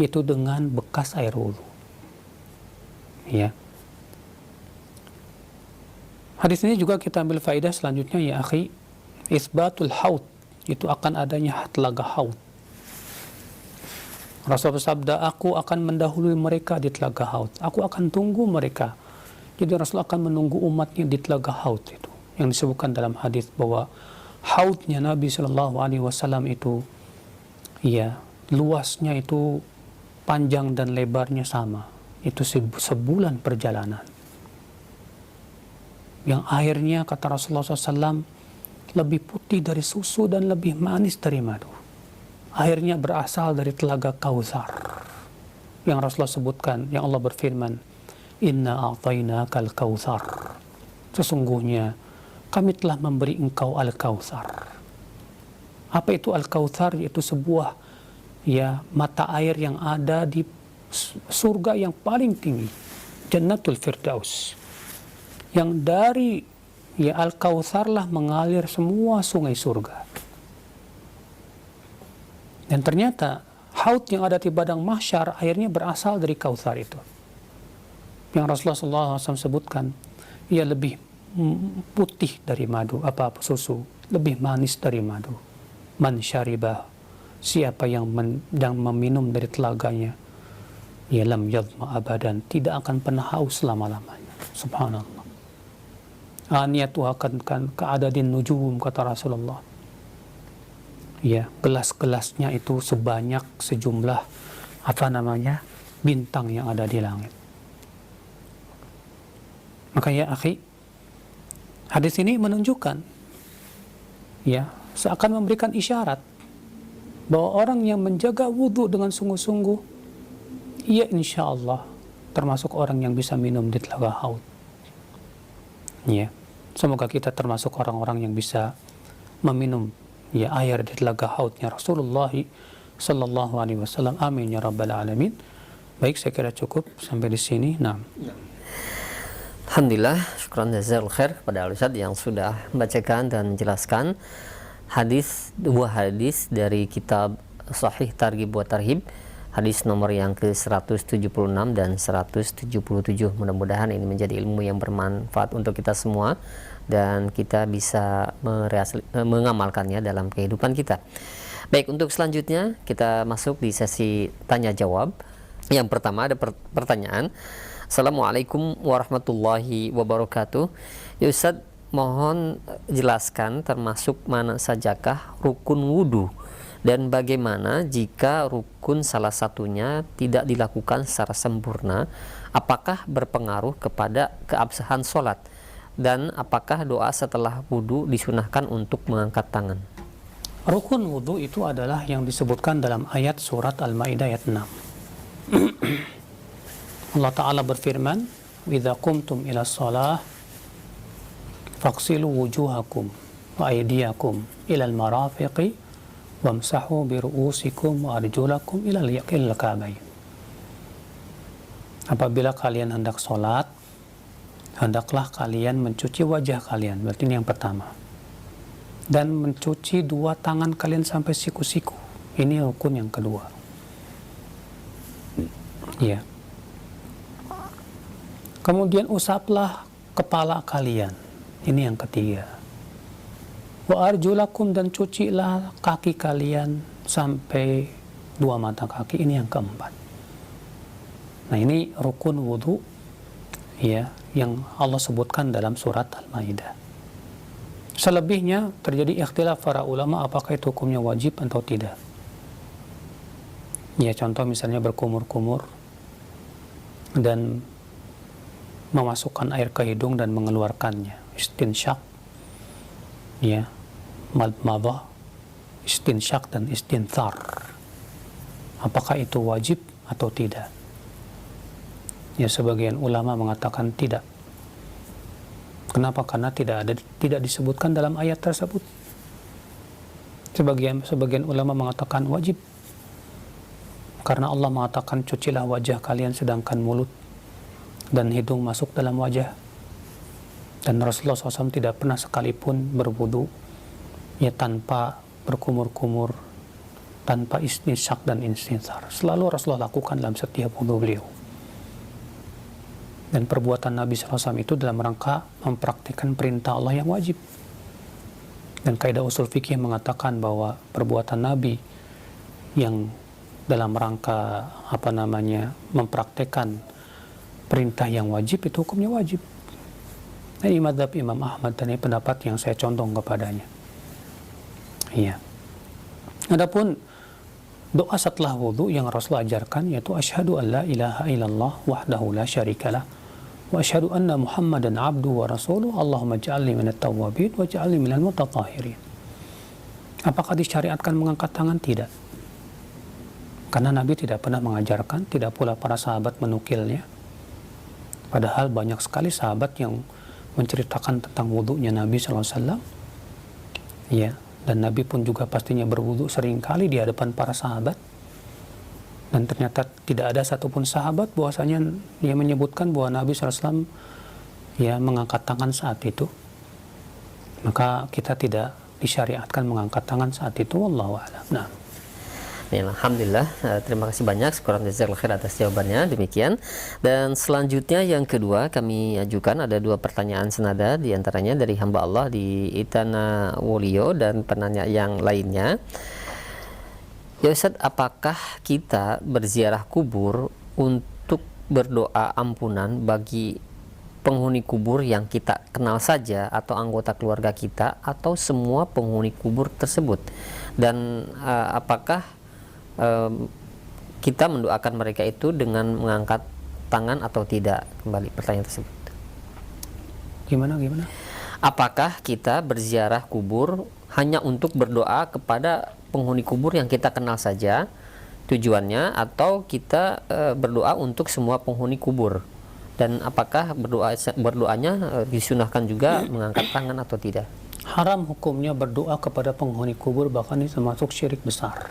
yaitu dengan bekas air wudhu. Ya. Hadis ini juga kita ambil faedah selanjutnya, ya akhi, isbatul haud, itu akan adanya telaga haud. Rasul bersabda, aku akan mendahului mereka di telaga haud. Aku akan tunggu mereka. Jadi Rasul akan menunggu umatnya di telaga haud itu. Yang disebutkan dalam hadis bahwa haudnya Nabi Shallallahu Alaihi Wasallam itu, ya, luasnya itu panjang dan lebarnya sama. Itu sebulan perjalanan. Yang airnya, kata Rasulullah SAW, lebih putih dari susu dan lebih manis dari madu. Airnya berasal dari telaga Kautsar. Yang Rasulullah sebutkan, yang Allah berfirman, Inna a'tainakal Kautsar. Sesungguhnya kami telah memberi engkau Al-Kautsar. Apa itu Al-Kautsar? Yaitu sebuah, ya, mata air yang ada di surga yang paling tinggi, Jannatul Firdaus. Yang dari, ya, Al-Kautsar lah mengalir semua sungai surga. Dan ternyata haud yang ada di padang mahsyar airnya berasal dari Kautsar itu. Yang Rasulullah SAW sebutkan, ia lebih putih dari madu, susu, lebih manis dari madu. Man syaribah, siapa yang meminum dari telaganya, ya lam yadhma abadan, tidak akan pernah haus selama-lamanya. Subhanallah. Aniyatu akan keadadin nujum, kata Rasulullah. Ya, gelas-gelasnya itu sebanyak sejumlah bintang yang ada di langit. Maka ya akhi, hadis ini menunjukkan, ya, seakan memberikan isyarat bahwa orang yang menjaga wudhu dengan sungguh-sungguh, ia insya Allah termasuk orang yang bisa minum di telaga haud. Ya, semoga kita termasuk orang-orang yang bisa meminum, ya, air di telaga haudnya Rasulullah Sallallahu Alaihi Wasallam. Amin ya Rabbal Alamin. Baik, saya kira cukup sampai di sini. Nah, alhamdulillah, syukran jazakallahu khair kepada Al-Ustaz yang sudah membacakan dan menjelaskan dua hadis dari kitab Sahih Targhib wa Tarhib, hadis nomor yang ke-176 dan 177. Mudah-mudahan ini menjadi ilmu yang bermanfaat untuk kita semua dan kita bisa mengamalkannya dalam kehidupan kita. Baik, untuk selanjutnya kita masuk di sesi tanya jawab. Yang pertama ada pertanyaan. Assalamualaikum warahmatullahi wabarakatuh. Ya Ustaz, mohon jelaskan termasuk mana sajakah rukun wudu, dan bagaimana jika rukun salah satunya tidak dilakukan secara sempurna, apakah berpengaruh kepada keabsahan sholat, dan apakah doa setelah wudu disunahkan untuk mengangkat tangan? rukun wudu itu adalah yang disebutkan dalam ayat surat Al-Maidah ayat 6. Allah Ta'ala berfirman, "Idza qumtum ila shalah faghsilu wujuhakum wa aydiyakum ila al-marafiqi wamsahu bi ru'usikum wa arjulakum ila al-ka'bayn." Apabila kalian hendak salat, hendaklah kalian mencuci wajah kalian, berarti ini yang pertama. Dan mencuci dua tangan kalian sampai siku-siku. Ini rukun yang kedua. Ya. Kemudian usaplah kepala kalian. Ini yang ketiga. Wa arjulakum, dan cucilah kaki kalian sampai dua mata kaki. Ini yang keempat. Nah, ini rukun wudu, ya, yang Allah sebutkan dalam surat Al-Maidah. Selebihnya terjadi ikhtilaf para ulama apakah itu hukumnya wajib atau tidak. Ya, contoh misalnya berkumur-kumur dan memasukkan air ke hidung dan mengeluarkannya, istinsyak, ya, madmadah, istinsyak dan istinthar. Apakah itu wajib atau tidak? Ya, sebagian ulama mengatakan tidak. Kenapa? Karena tidak disebutkan dalam ayat tersebut. Sebagian ulama mengatakan wajib. Karena Allah mengatakan cucilah wajah kalian sedangkan mulut dan hidung masuk dalam wajah. Dan Rasulullah SAW tidak pernah sekalipun berwudu, ya tanpa berkumur-kumur, tanpa istinsak dan istinsar. Selalu Rasulullah lakukan dalam setiap wudu beliau. Dan perbuatan Nabi SAW itu dalam rangka mempraktikkan perintah Allah yang wajib. Dan kaidah usul fikih mengatakan bahwa perbuatan Nabi yang dalam rangka mempraktikkan perintah yang wajib itu hukumnya wajib. Ini mazhab Imam Ahmad dan ini pendapat yang saya condong kepadanya. Iya. Adapun doa setelah wudu yang Rasul ajarkan yaitu asyhadu an la ilaha illallah wahdahu la syarikalah wa asyhadu anna Muhammadan abduhu wa rasuluhu Allahumma ja'alni minat tawwabin wa ja'alni minal mutatahhirin. Apakah disyariatkan mengangkat tangan? Tidak. Karena Nabi tidak pernah mengajarkan, tidak pula para sahabat menukilnya. Padahal banyak sekali sahabat yang menceritakan tentang wudunya Nabi SAW. Ya, dan Nabi pun juga pastinya berwudu seringkali di hadapan para sahabat. Dan ternyata tidak ada satupun sahabat bahwasanya dia menyebutkan bahwa Nabi SAW ya mengangkat tangan saat itu. Maka kita tidak disyariatkan mengangkat tangan saat itu. Wallahu a'lam. Nah. Ya, alhamdulillah, terima kasih banyak sekurang jazakallahu khair atas jawabannya. Demikian. Dan selanjutnya yang kedua kami ajukan ada dua pertanyaan senada, diantaranya dari hamba Allah di Itana Wolio dan penanya yang lainnya. Ya Ustaz, apakah kita berziarah kubur untuk berdoa ampunan bagi penghuni kubur yang kita kenal saja atau anggota keluarga kita atau semua penghuni kubur tersebut? Dan apakah kita mendoakan mereka itu dengan mengangkat tangan atau tidak? Kembali pertanyaan tersebut. Gimana? Apakah kita berziarah kubur hanya untuk berdoa kepada penghuni kubur yang kita kenal saja tujuannya, atau kita berdoa untuk semua penghuni kubur? Dan apakah berdoanya disunahkan juga mengangkat tangan atau tidak? Haram hukumnya berdoa kepada penghuni kubur, bahkan ini termasuk syirik besar.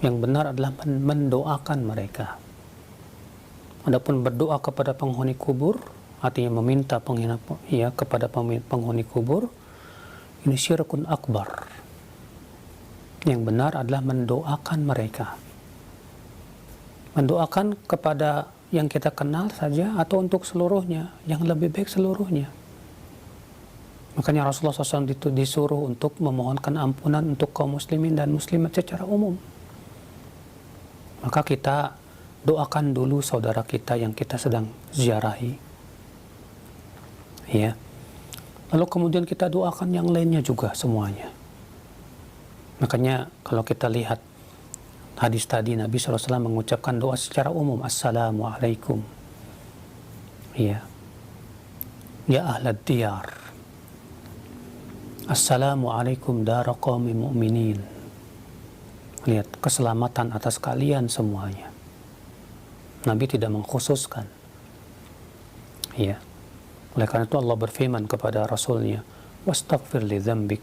Yang benar adalah mendoakan mereka. Adapun berdoa kepada penghuni kubur, artinya meminta kepada penghuni kubur, ini syirkun akbar. Yang benar adalah mendoakan mereka. Mendoakan kepada yang kita kenal saja atau untuk seluruhnya, yang lebih baik seluruhnya. Makanya Rasulullah SAW disuruh untuk memohonkan ampunan untuk kaum muslimin dan muslimat secara umum. Maka kita doakan dulu saudara kita yang kita sedang ziarahi. Ya. Lalu kemudian kita doakan yang lainnya juga semuanya. Makanya kalau kita lihat hadis tadi, Nabi SAW mengucapkan doa secara umum, Assalamualaikum. Ya. Ya ahlad diyar. Assalamualaikum dara qawmi mu'minin. Lihat, keselamatan atas kalian semuanya. Nabi tidak mengkhususkan. Ya. Oleh karena itu Allah berfirman kepada Rasulnya, wastaghfir li dzambik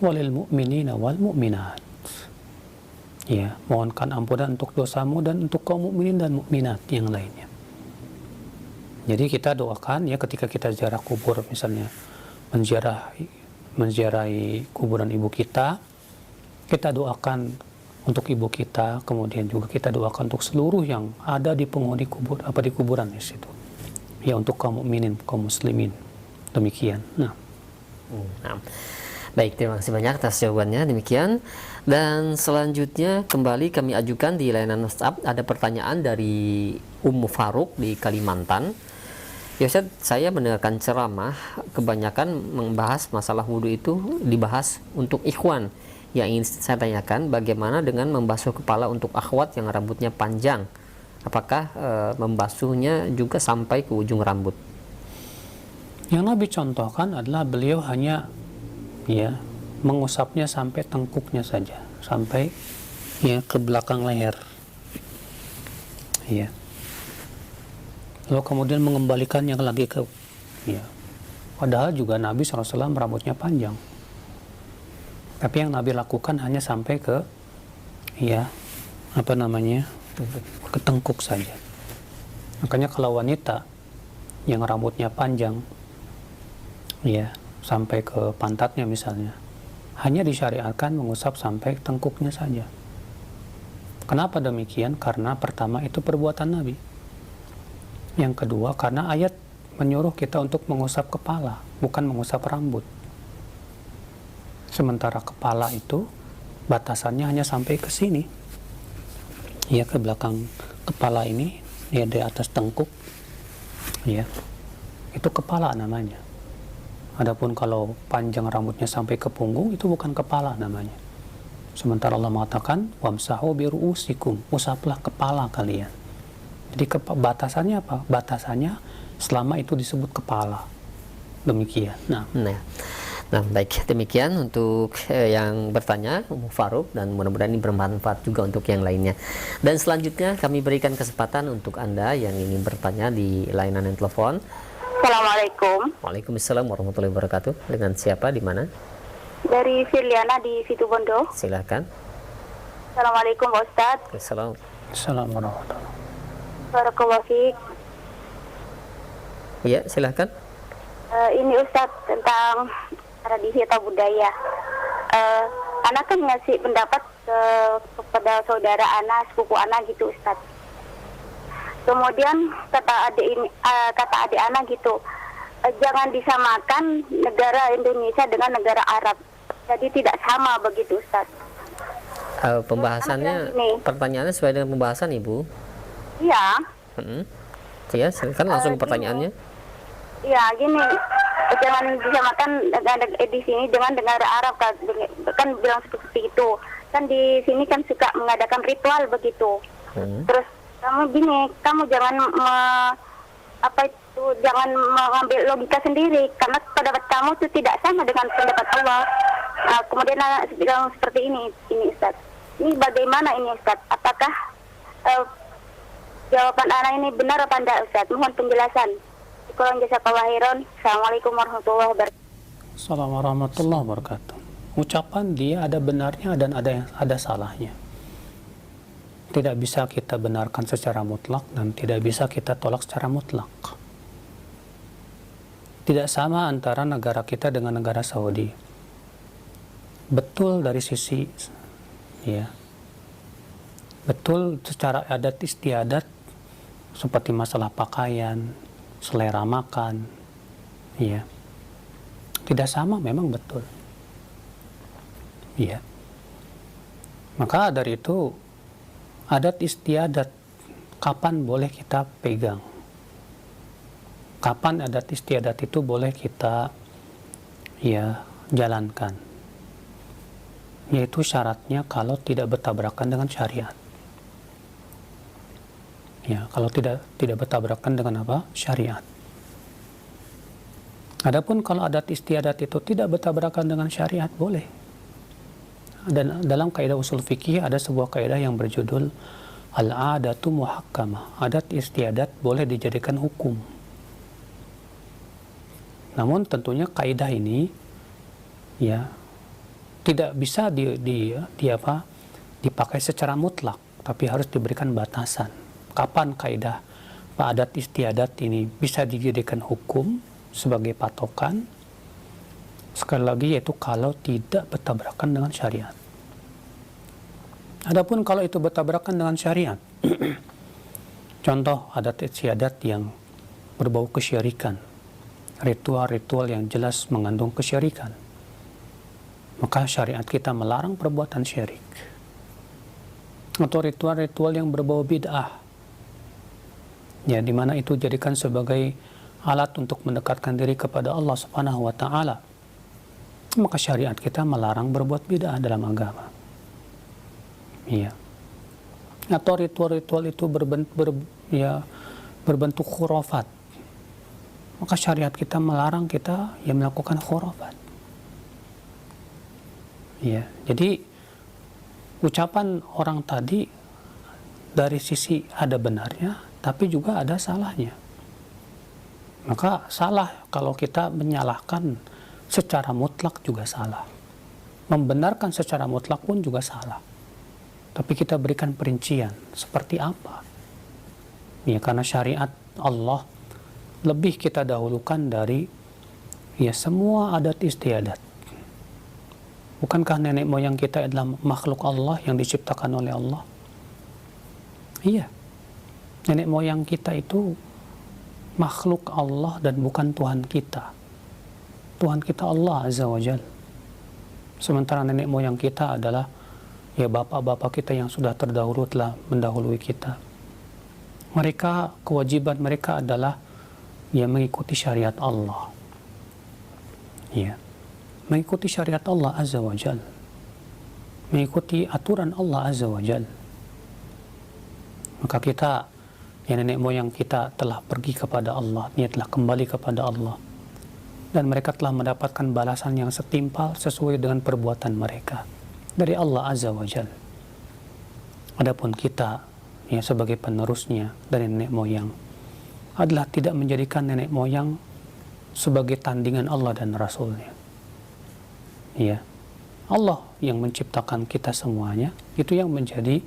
walil mu'minina wal mu'minat. Ya, mohonkan ampunan untuk dosamu dan untuk kaum mukminin dan mukminat yang lainnya. Jadi kita doakan ya ketika kita ziarah kubur, misalnya menziarahi kuburan ibu kita doakan untuk ibu kita, kemudian juga kita doakan untuk seluruh yang ada di penghuni kubur, di kuburan di situ. Ya, untuk kaum mukminin, kaum muslimin. Demikian. Nah. Baik, terima kasih banyak atas jawabannya. Demikian. Dan selanjutnya kembali kami ajukan di layanan WhatsApp, ada pertanyaan dari Ummu Faruk di Kalimantan. Ya Ustaz, saya mendengarkan ceramah kebanyakan membahas masalah wudhu itu dibahas untuk ikhwan. Yang ingin saya tanyakan, bagaimana dengan membasuh kepala untuk akhwat yang rambutnya panjang? Apakah membasuhnya juga sampai ke ujung rambut? Yang Nabi contohkan adalah beliau hanya mengusapnya sampai tengkuknya saja, sampai ke belakang leher. Ya. Lalu kemudian mengembalikannya lagi ke padahal juga Nabi SAW rambutnya panjang. Tapi yang Nabi lakukan hanya sampai ke ke tengkuk saja. Makanya kalau wanita yang rambutnya panjang sampai ke pantatnya misalnya. Hanya disyariatkan mengusap sampai tengkuknya saja. Kenapa demikian? Karena pertama itu perbuatan Nabi. Yang kedua karena ayat menyuruh kita untuk mengusap kepala, bukan mengusap rambut. Sementara kepala itu batasannya hanya sampai ke sini. Ya, ke belakang kepala ini, ya di atas tengkuk. Ya. Itu kepala namanya. Adapun kalau panjang rambutnya sampai ke punggung, itu bukan kepala namanya. Sementara Allah mengatakan, wamsahu biru'usikum, usaplah kepala kalian. Jadi batasannya apa? Batasannya selama itu disebut kepala. Demikian. Nah, baik, demikian untuk yang bertanya, Faruk, dan mudah-mudahan ini bermanfaat juga untuk yang lainnya. Dan selanjutnya kami berikan kesempatan untuk Anda yang ingin bertanya di layanan telepon. Assalamualaikum. Waalaikumsalam warahmatullahi wabarakatuh. Dengan siapa, di mana? Dari Firliana di Situbondo. Silakan. Assalamualaikum Pak Ustadz. Assalamualaikum warahmatullahi Barakallahu fiik. Iya, silakan. Ini Ustadz tentang tradisi atau budaya. Anak kan ngasih pendapat kepada saudara anak, sepupu anak gitu Ustadz. Kemudian kata adik anak gitu, jangan disamakan negara Indonesia dengan negara Arab. Jadi tidak sama begitu Ustaz. Pembahasannya, pertanyaannya sesuai dengan pembahasan Ibu. Iya. Ya, silakan langsung pertanyaannya. Iya, gini, jangan disamakan di sini dengan negara Arab kan bilang seperti itu. Kan di sini kan suka mengadakan ritual begitu. Terus kamu jangan jangan mengambil logika sendiri karena pendapat kamu itu tidak sama dengan pendapat Allah. Kemudian anak bilang seperti ini Ustaz. Ini bagaimana ini Ustaz? Apakah jawaban anak ini benar apa tidak Ustaz? Mohon penjelasan. Kurang jazakallahu khairan. Assalamualaikum warahmatullahi wabarakatuh. Assalamualaikum warahmatullahi wabarakatuh. Ucapan dia ada benarnya dan ada salahnya. Tidak bisa kita benarkan secara mutlak dan tidak bisa kita tolak secara mutlak. Tidak sama antara negara kita dengan negara Saudi. Betul dari sisi betul secara adat istiadat seperti masalah pakaian, selera makan, tidak sama memang betul. Maka dari itu adat istiadat kapan boleh kita pegang, kapan adat istiadat itu boleh kita jalankan, yaitu syaratnya kalau tidak bertabrakan dengan syariat. Kalau tidak bertabrakan dengan apa? Syariat. Adapun kalau adat istiadat itu tidak bertabrakan dengan syariat, boleh. Dan dalam kaidah usul fikih ada sebuah kaidah yang berjudul al-adatu muhakkamah. Adat istiadat boleh dijadikan hukum. Namun tentunya kaidah ini tidak bisa dipakai secara mutlak, tapi harus diberikan batasan. Kapan kaidah adat istiadat ini bisa dijadikan hukum sebagai patokan? Sekali lagi, yaitu kalau tidak bertabrakan dengan syariat. Adapun kalau itu bertabrakan dengan syariat, contoh adat istiadat yang berbau kesyirikan, ritual-ritual yang jelas mengandung kesyirikan, maka syariat kita melarang perbuatan syirik. Atau ritual-ritual yang berbau bid'ah, di mana itu jadikan sebagai alat untuk mendekatkan diri kepada Allah Subhanahu wa Ta'ala, maka syariat kita melarang berbuat bid'ah dalam agama. Atau ritual-ritual itu berbentuk khurafat, maka syariat kita melarang kita melakukan khurafat. Jadi ucapan orang tadi dari sisi ada benarnya, tapi juga ada salahnya. Maka salah kalau kita menyalahkan secara mutlak juga salah. Membenarkan secara mutlak pun juga salah. Tapi kita berikan perincian seperti apa. Karena syariat Allah lebih kita dahulukan dari Ya, semua adat istiadat. Bukankah nenek moyang kita adalah makhluk Allah yang diciptakan oleh Allah? Iya. Nenek moyang kita itu makhluk Allah dan bukan Tuhan kita. Tuhan kita Allah Azza wa Jal. Sementara nenek moyang kita adalah ya bapak-bapak kita yang sudah terdahulu telah mendahului kita. Mereka, kewajiban mereka adalah ya mengikuti syariat Allah. Ya. Mengikuti syariat Allah Azza wa Jal. Mengikuti aturan Allah Azza wa Jal. Maka kita, ya nenek moyang kita telah pergi kepada Allah, dia telah kembali kepada Allah. Dan mereka telah mendapatkan balasan yang setimpal sesuai dengan perbuatan mereka dari Allah Azza wa Jal. Adapun kita, ya sebagai penerusnya dari nenek moyang, adalah tidak menjadikan nenek moyang sebagai tandingan Allah dan Rasulnya. Ya, Allah yang menciptakan kita semuanya, itu yang menjadi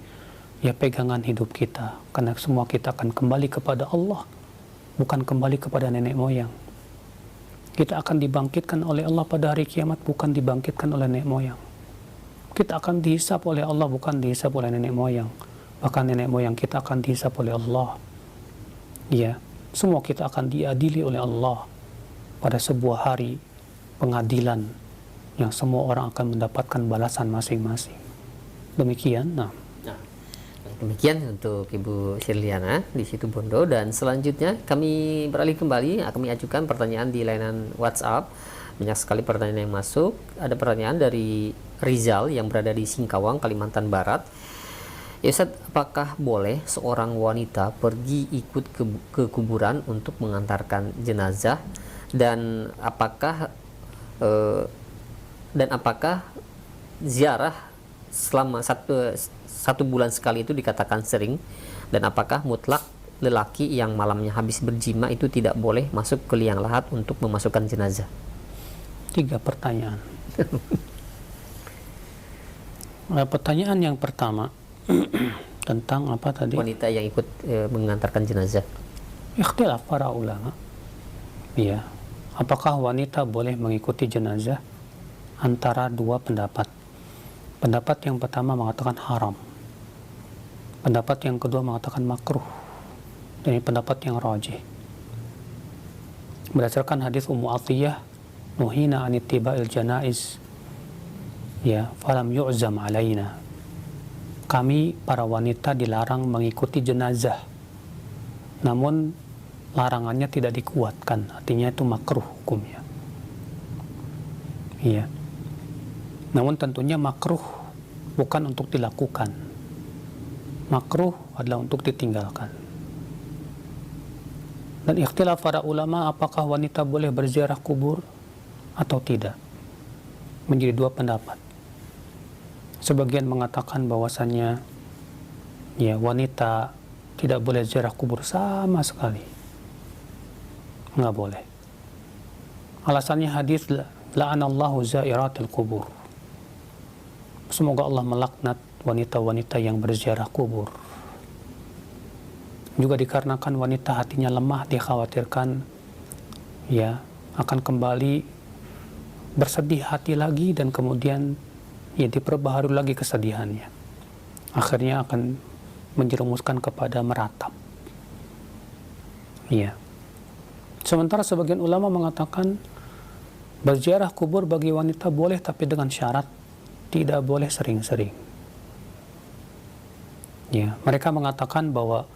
ya pegangan hidup kita. Karena semua kita akan kembali kepada Allah, bukan kembali kepada nenek moyang. Kita akan dibangkitkan oleh Allah pada hari kiamat, bukan dibangkitkan oleh nenek moyang. Kita akan dihisap oleh Allah, bukan dihisap oleh nenek moyang. Bahkan nenek moyang kita akan dihisap oleh Allah. Ya, semua kita akan diadili oleh Allah pada sebuah hari pengadilan yang semua orang akan mendapatkan balasan masing-masing. Demikian. Nah, demikian untuk Ibu Sirliana di situ Bondo. Dan selanjutnya kami beralih kembali, kami ajukan pertanyaan di layanan WhatsApp. Banyak sekali pertanyaan yang masuk. Ada pertanyaan dari Rizal yang berada di Singkawang, Kalimantan Barat. Ya Ustaz, apakah boleh seorang wanita pergi ikut ke kuburan untuk mengantarkan jenazah, dan apakah ziarah selama satu bulan sekali itu dikatakan sering, dan apakah mutlak lelaki yang malamnya habis berjima itu tidak boleh masuk ke liang lahat untuk memasukkan jenazah? 3 pertanyaan. Pertanyaan yang pertama tentang apa tadi? Wanita yang ikut mengantarkan jenazah. Ikhtilaf para ulama. Ya, apakah wanita boleh mengikuti jenazah? Antara 2 pendapat. Pendapat yang pertama mengatakan haram. Pendapat yang kedua mengatakan makruh. Dan ini pendapat yang rajih. Berdasarkan hadis Ummu Atiyah, nuhina an ittiba'il janaiz, ya, falam yu'zam alaina. Kami para wanita dilarang mengikuti jenazah. Namun larangannya tidak dikuatkan, artinya itu makruh hukumnya. Iya. Namun tentunya makruh bukan untuk dilakukan. Makruh adalah untuk ditinggalkan. Dan ikhtilaf para ulama apakah wanita boleh berziarah kubur atau tidak. Menjadi 2 pendapat. Sebagian mengatakan bahwasannya ya wanita tidak boleh ziarah kubur sama sekali. Nggak boleh. Alasannya hadis la'anallahu zairatil kubur. Semoga Allah melaknat wanita-wanita yang berziarah kubur. Juga dikarenakan wanita hatinya lemah, dikhawatirkan ya akan kembali bersedih hati lagi, dan kemudian ya diperbaharui lagi kesedihannya. Akhirnya akan menjerumuskan kepada meratap. Iya. Sementara sebagian ulama mengatakan berziarah kubur bagi wanita boleh, tapi dengan syarat tidak boleh sering-sering. Ya, mereka mengatakan bahwa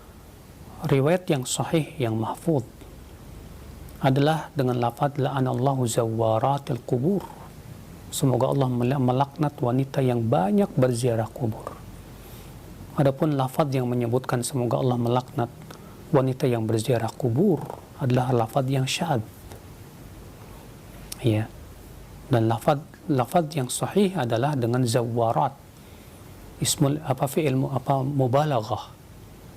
riwayat yang sahih, yang mahfudz adalah dengan lafaz la'anallahu zawaratil kubur. Semoga Allah melaknat wanita yang banyak berziarah kubur. Adapun lafaz yang menyebutkan semoga Allah melaknat wanita yang berziarah kubur adalah lafaz yang syadz. Ya. Dan lafaz yang sahih adalah dengan zawarat. Ismul fi'il mubalaghah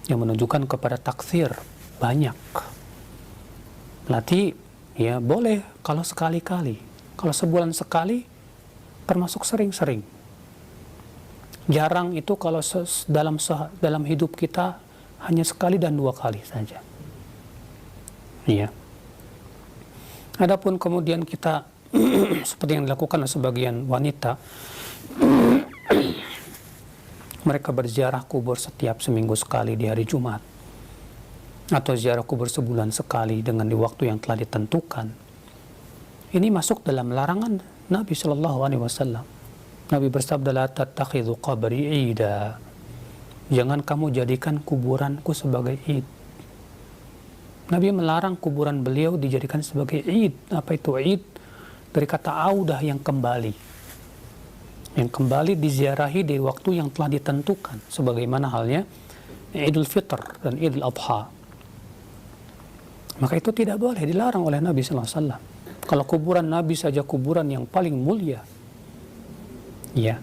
yang menunjukkan kepada taktsir, banyak. Berarti ya boleh kalau sekali-kali. Kalau sebulan sekali termasuk sering-sering. Jarang itu kalau dalam hidup kita hanya sekali dan 2 kali saja. Iya. Adapun kemudian kita seperti yang dilakukan oleh sebagian wanita, mereka berziarah kubur setiap seminggu sekali di hari Jumat, atau ziarah kubur sebulan sekali dengan di waktu yang telah ditentukan. Ini masuk dalam larangan Nabi Shallallahu Alaihi Wasallam. Nabi bersabda, la tattakhidhu qabri ida. Jangan kamu jadikan kuburanku sebagai id. Nabi melarang kuburan beliau dijadikan sebagai id. Apa itu id? Dari kata audah, yang kembali. Yang kembali diziarahi di waktu yang telah ditentukan. Sebagaimana halnya Idul Fitr dan Idul Adha. Maka itu tidak boleh, dilarang oleh Nabi Sallallahu Alaihi Wasallam. Kalau kuburan Nabi saja kuburan yang paling mulia, ya,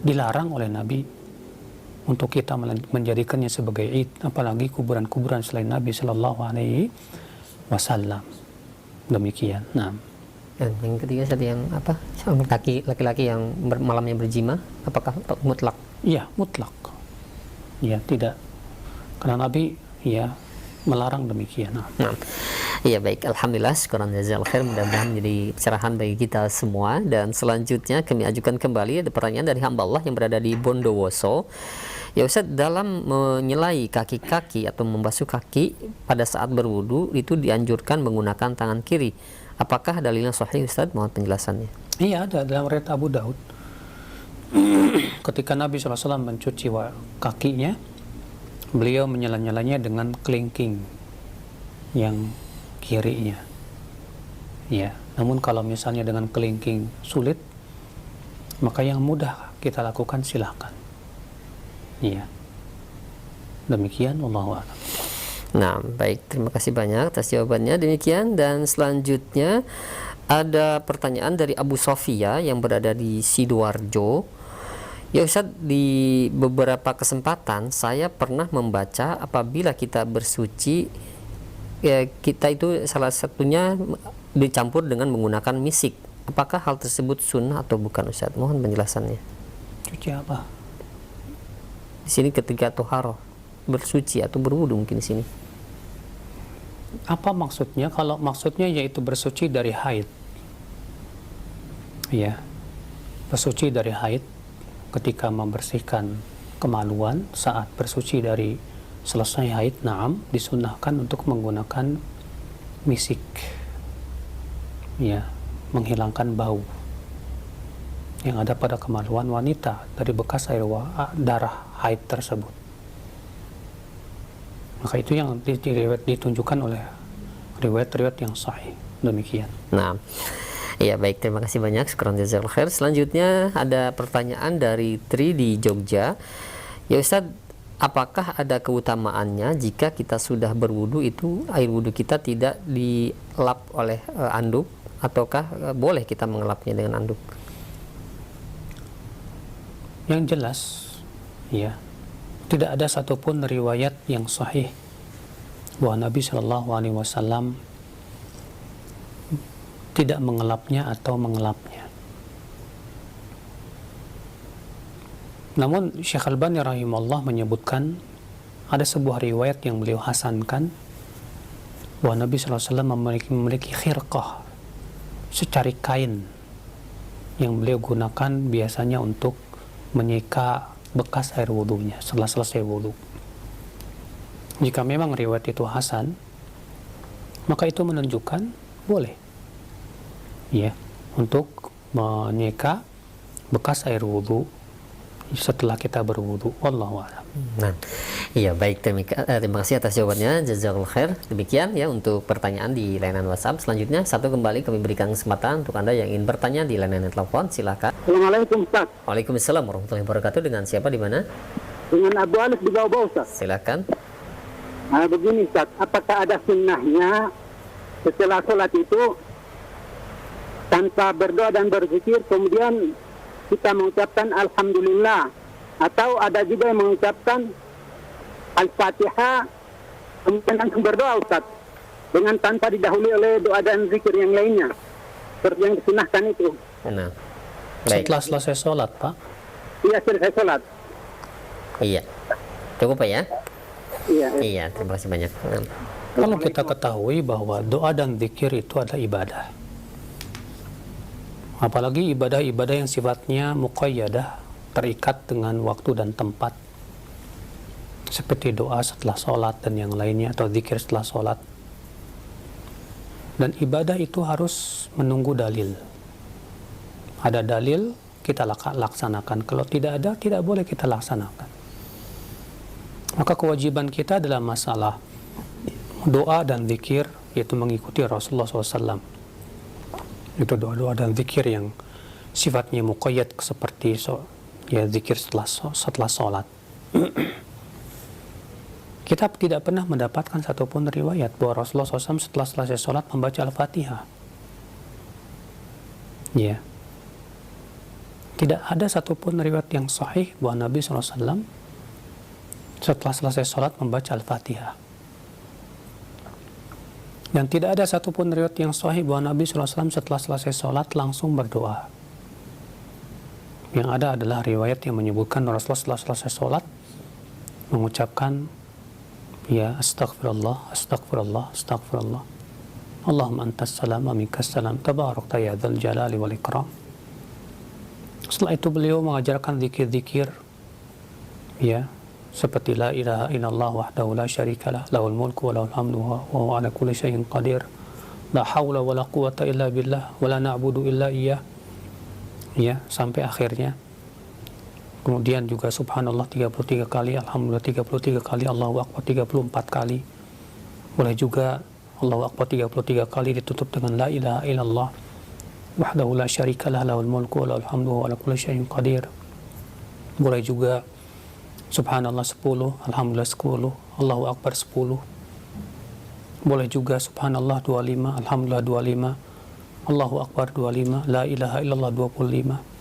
dilarang oleh Nabi untuk kita menjadikannya sebagai id, apalagi kuburan-kuburan selain Nabi Sallallahu Alaihi Wasallam. Demikian. Nah. Dan yang ketiga tadi yang apa? Laki-laki yang malamnya berjima, apakah mutlak? Iya, mutlak. Ya, tidak. Karena Nabi ya melarang demikian. Nah. Iya, baik, alhamdulillah, syukuran jazakallahu khair, mudah-mudahan menjadi pencerahan bagi kita semua. Dan selanjutnya kami ajukan kembali ada pertanyaan dari hamba Allah yang berada di Bondowoso. Ya Ustaz, dalam menyelai kaki-kaki atau membasuh kaki pada saat berwudu itu dianjurkan menggunakan tangan kiri. Apakah dalilnya sahih Ustaz? Mohon penjelasannya. Iya, ada dalam riwayat Abu Daud. Ketika Nabi SAW mencuci kakinya, beliau menyela-nyelanya dengan kelingking yang kirinya. Ya, namun kalau misalnya dengan kelingking sulit, maka yang mudah kita lakukan silahkan. Iya. Demikian, wallahu a'lam. Nah, baik, terima kasih banyak atas jawabannya. Demikian, dan selanjutnya ada pertanyaan dari Abu Sofia yang berada di Sidoarjo. Ya Ustaz, di beberapa kesempatan saya pernah membaca apabila kita bersuci, ya, kita itu salah satunya dicampur dengan menggunakan misik. Apakah hal tersebut sunnah atau bukan Ustaz? Mohon penjelasannya. Cuci apa? Di sini ketika toharoh, bersuci atau berwudu mungkin di sini. Apa maksudnya? Kalau maksudnya yaitu bersuci dari haid, ya, bersuci dari haid ketika membersihkan kemaluan saat bersuci dari selesai haid, naam, disunnahkan untuk menggunakan misik, ya, menghilangkan bau yang ada pada kemaluan wanita dari bekas air darah haid tersebut. Maka itu yang ditunjukkan oleh riwayat-riwayat yang sahih. Demikian. Nah, ya baik, terima kasih banyak. Syukran jazakallahu khair. Selanjutnya ada pertanyaan dari Tri di Jogja. Ya Ustaz, apakah ada keutamaannya jika kita sudah berwudu itu air wudu kita tidak dilap oleh anduk, ataukah boleh kita mengelapnya dengan anduk? Yang jelas, ya, tidak ada satupun riwayat yang sahih bahwa Nabi Shallallahu Alaihi Wasallam tidak mengelapnya atau mengelapnya. Namun Syekh Albani rahimahullah menyebutkan ada sebuah riwayat yang beliau hasankan bahwa Nabi Shallallahu Alaihi Wasallam memiliki khirqah, secari kain yang beliau gunakan biasanya untuk menyeka bekas air wudunya setelah selesai wudu. Jika memang riwayat itu hasan, maka itu menunjukkan boleh, ya, untuk menyeka bekas air wudu setelah kita berwudu. Wallahu a'lam. Nah, iya baik, terima kasih atas jawabannya, jazakallahu khair. Demikian ya untuk pertanyaan di layanan WhatsApp. Selanjutnya kembali kami berikan kesempatan untuk Anda yang ingin bertanya di layanan telepon, silakan. Assalamualaikum Ustaz. Waalaikumsalam warahmatullahi wabarakatuh. Dengan siapa, di mana? Dengan Abu Alif di Bawah Ustaz. Silakan. Nah, begini Ustaz, apakah ada sunnahnya setelah sholat itu tanpa berdoa dan berzikir kemudian kita mengucapkan Alhamdulillah, atau ada juga yang mengucapkan Al-Fatihah kemudian langsung berdoa Ustaz dengan tanpa didahului oleh doa dan zikir yang lainnya seperti yang disunahkan itu? Nah, baik. Setelah selesai sholat, Pak? Iya, selesai sholat. Iya, cukup Pak ya? Iya. Iya, terima kasih banyak. Kalau kita ketahui bahwa doa dan zikir itu adalah ibadah, apalagi ibadah-ibadah yang sifatnya muqayyadah, terikat dengan waktu dan tempat, seperti doa setelah sholat dan yang lainnya, atau zikir setelah sholat. Dan ibadah itu harus menunggu dalil. Ada dalil, kita laksanakan. Kalau tidak ada, tidak boleh kita laksanakan. Maka kewajiban kita dalam masalah doa dan zikir, yaitu mengikuti Rasulullah SAW. Itu doa-doa dan zikir yang sifatnya muqayyad, seperti zikir setelah sholat. Kita tidak pernah mendapatkan satupun riwayat bahwa Rasulullah SAW setelah selesai sholat membaca Al-Fatihah. Ya. Tidak ada satupun riwayat yang sahih bahwa Nabi SAW setelah selesai sholat membaca Al-Fatihah. Dan tidak ada satupun riwayat yang sahih bahwa Nabi SAW setelah selesai sholat langsung berdoa. Yang ada adalah riwayat yang menyebutkan Rasulullah setelah selesai sholat mengucapkan, ya, astagfirullah, astagfirullah, astagfirullah. Allahumma antas salam wa minkas salam, tabarakta ya dzal jalali wal ikram. Setelah itu beliau mengajarkan zikir-zikir, ya, seperti la ilaha illallah wahdahu la syarikalah, lahul mulku wa lahul hamdu wa huwa ala kulli syai'in qadir, la haula wa la quwata illa billah wa la na'budu illa iyyah, ya, sampai akhirnya. Kemudian juga subhanallah 33 kali, alhamdulillah 33 kali, Allahu akbar 34 kali. Boleh juga Allahu akbar 33 kali ditutup dengan la ilaha illallah wahdahu la syarikalah, lahul mulku wa lahul hamdu wa ala kulli syai'in qadir. Boleh juga subhanallah 10, alhamdulillah 10, Allahu akbar 10. Boleh juga subhanallah 25, alhamdulillah 25, Allahu akbar 25, la ilaha illallah 25.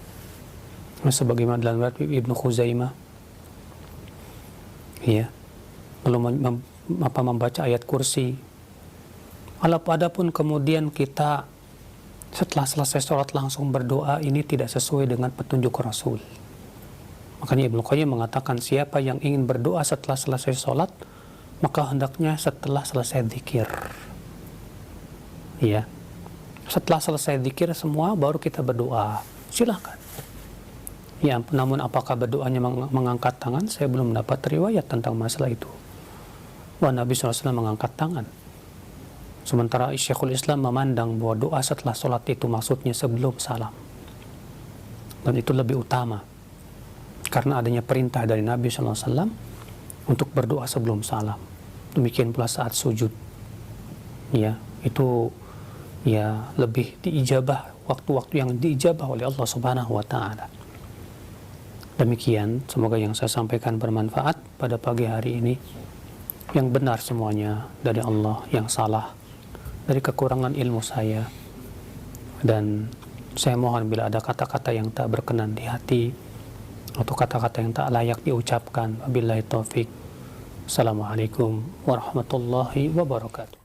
Sebagaimana dalam riwayat Ibnu Khuzaimah. Ya. Lalu membaca ayat kursi. Adapun kemudian kita setelah selesai sholat langsung berdoa, ini tidak sesuai dengan petunjuk Rasul. Makanya Ibnu Qayyim mengatakan, siapa yang ingin berdoa setelah selesai sholat, maka hendaknya setelah selesai zikir. Ya. Setelah selesai zikir semua, baru kita berdoa. Silahkan. Ya, namun apakah berdoanya mengangkat tangan? Saya belum mendapat riwayat tentang masalah itu. Wah, Nabi SAW mengangkat tangan. Sementara Syekhul Islam memandang bahwa doa setelah sholat itu maksudnya sebelum salam. Dan itu lebih utama. Karena adanya perintah dari Nabi SAW untuk berdoa sebelum salam. Demikian pula saat sujud. Ya, itu ya lebih diijabah, waktu-waktu yang diijabah oleh Allah Subhanahu wa Ta'ala. Demikian, semoga yang saya sampaikan bermanfaat pada pagi hari ini. Yang benar semuanya dari Allah, yang salah dari kekurangan ilmu saya. Dan saya mohon bila ada kata-kata yang tak berkenan di hati atau kata-kata yang tak layak diucapkan, wabillahi taufik. Assalamualaikum warahmatullahi wabarakatuh.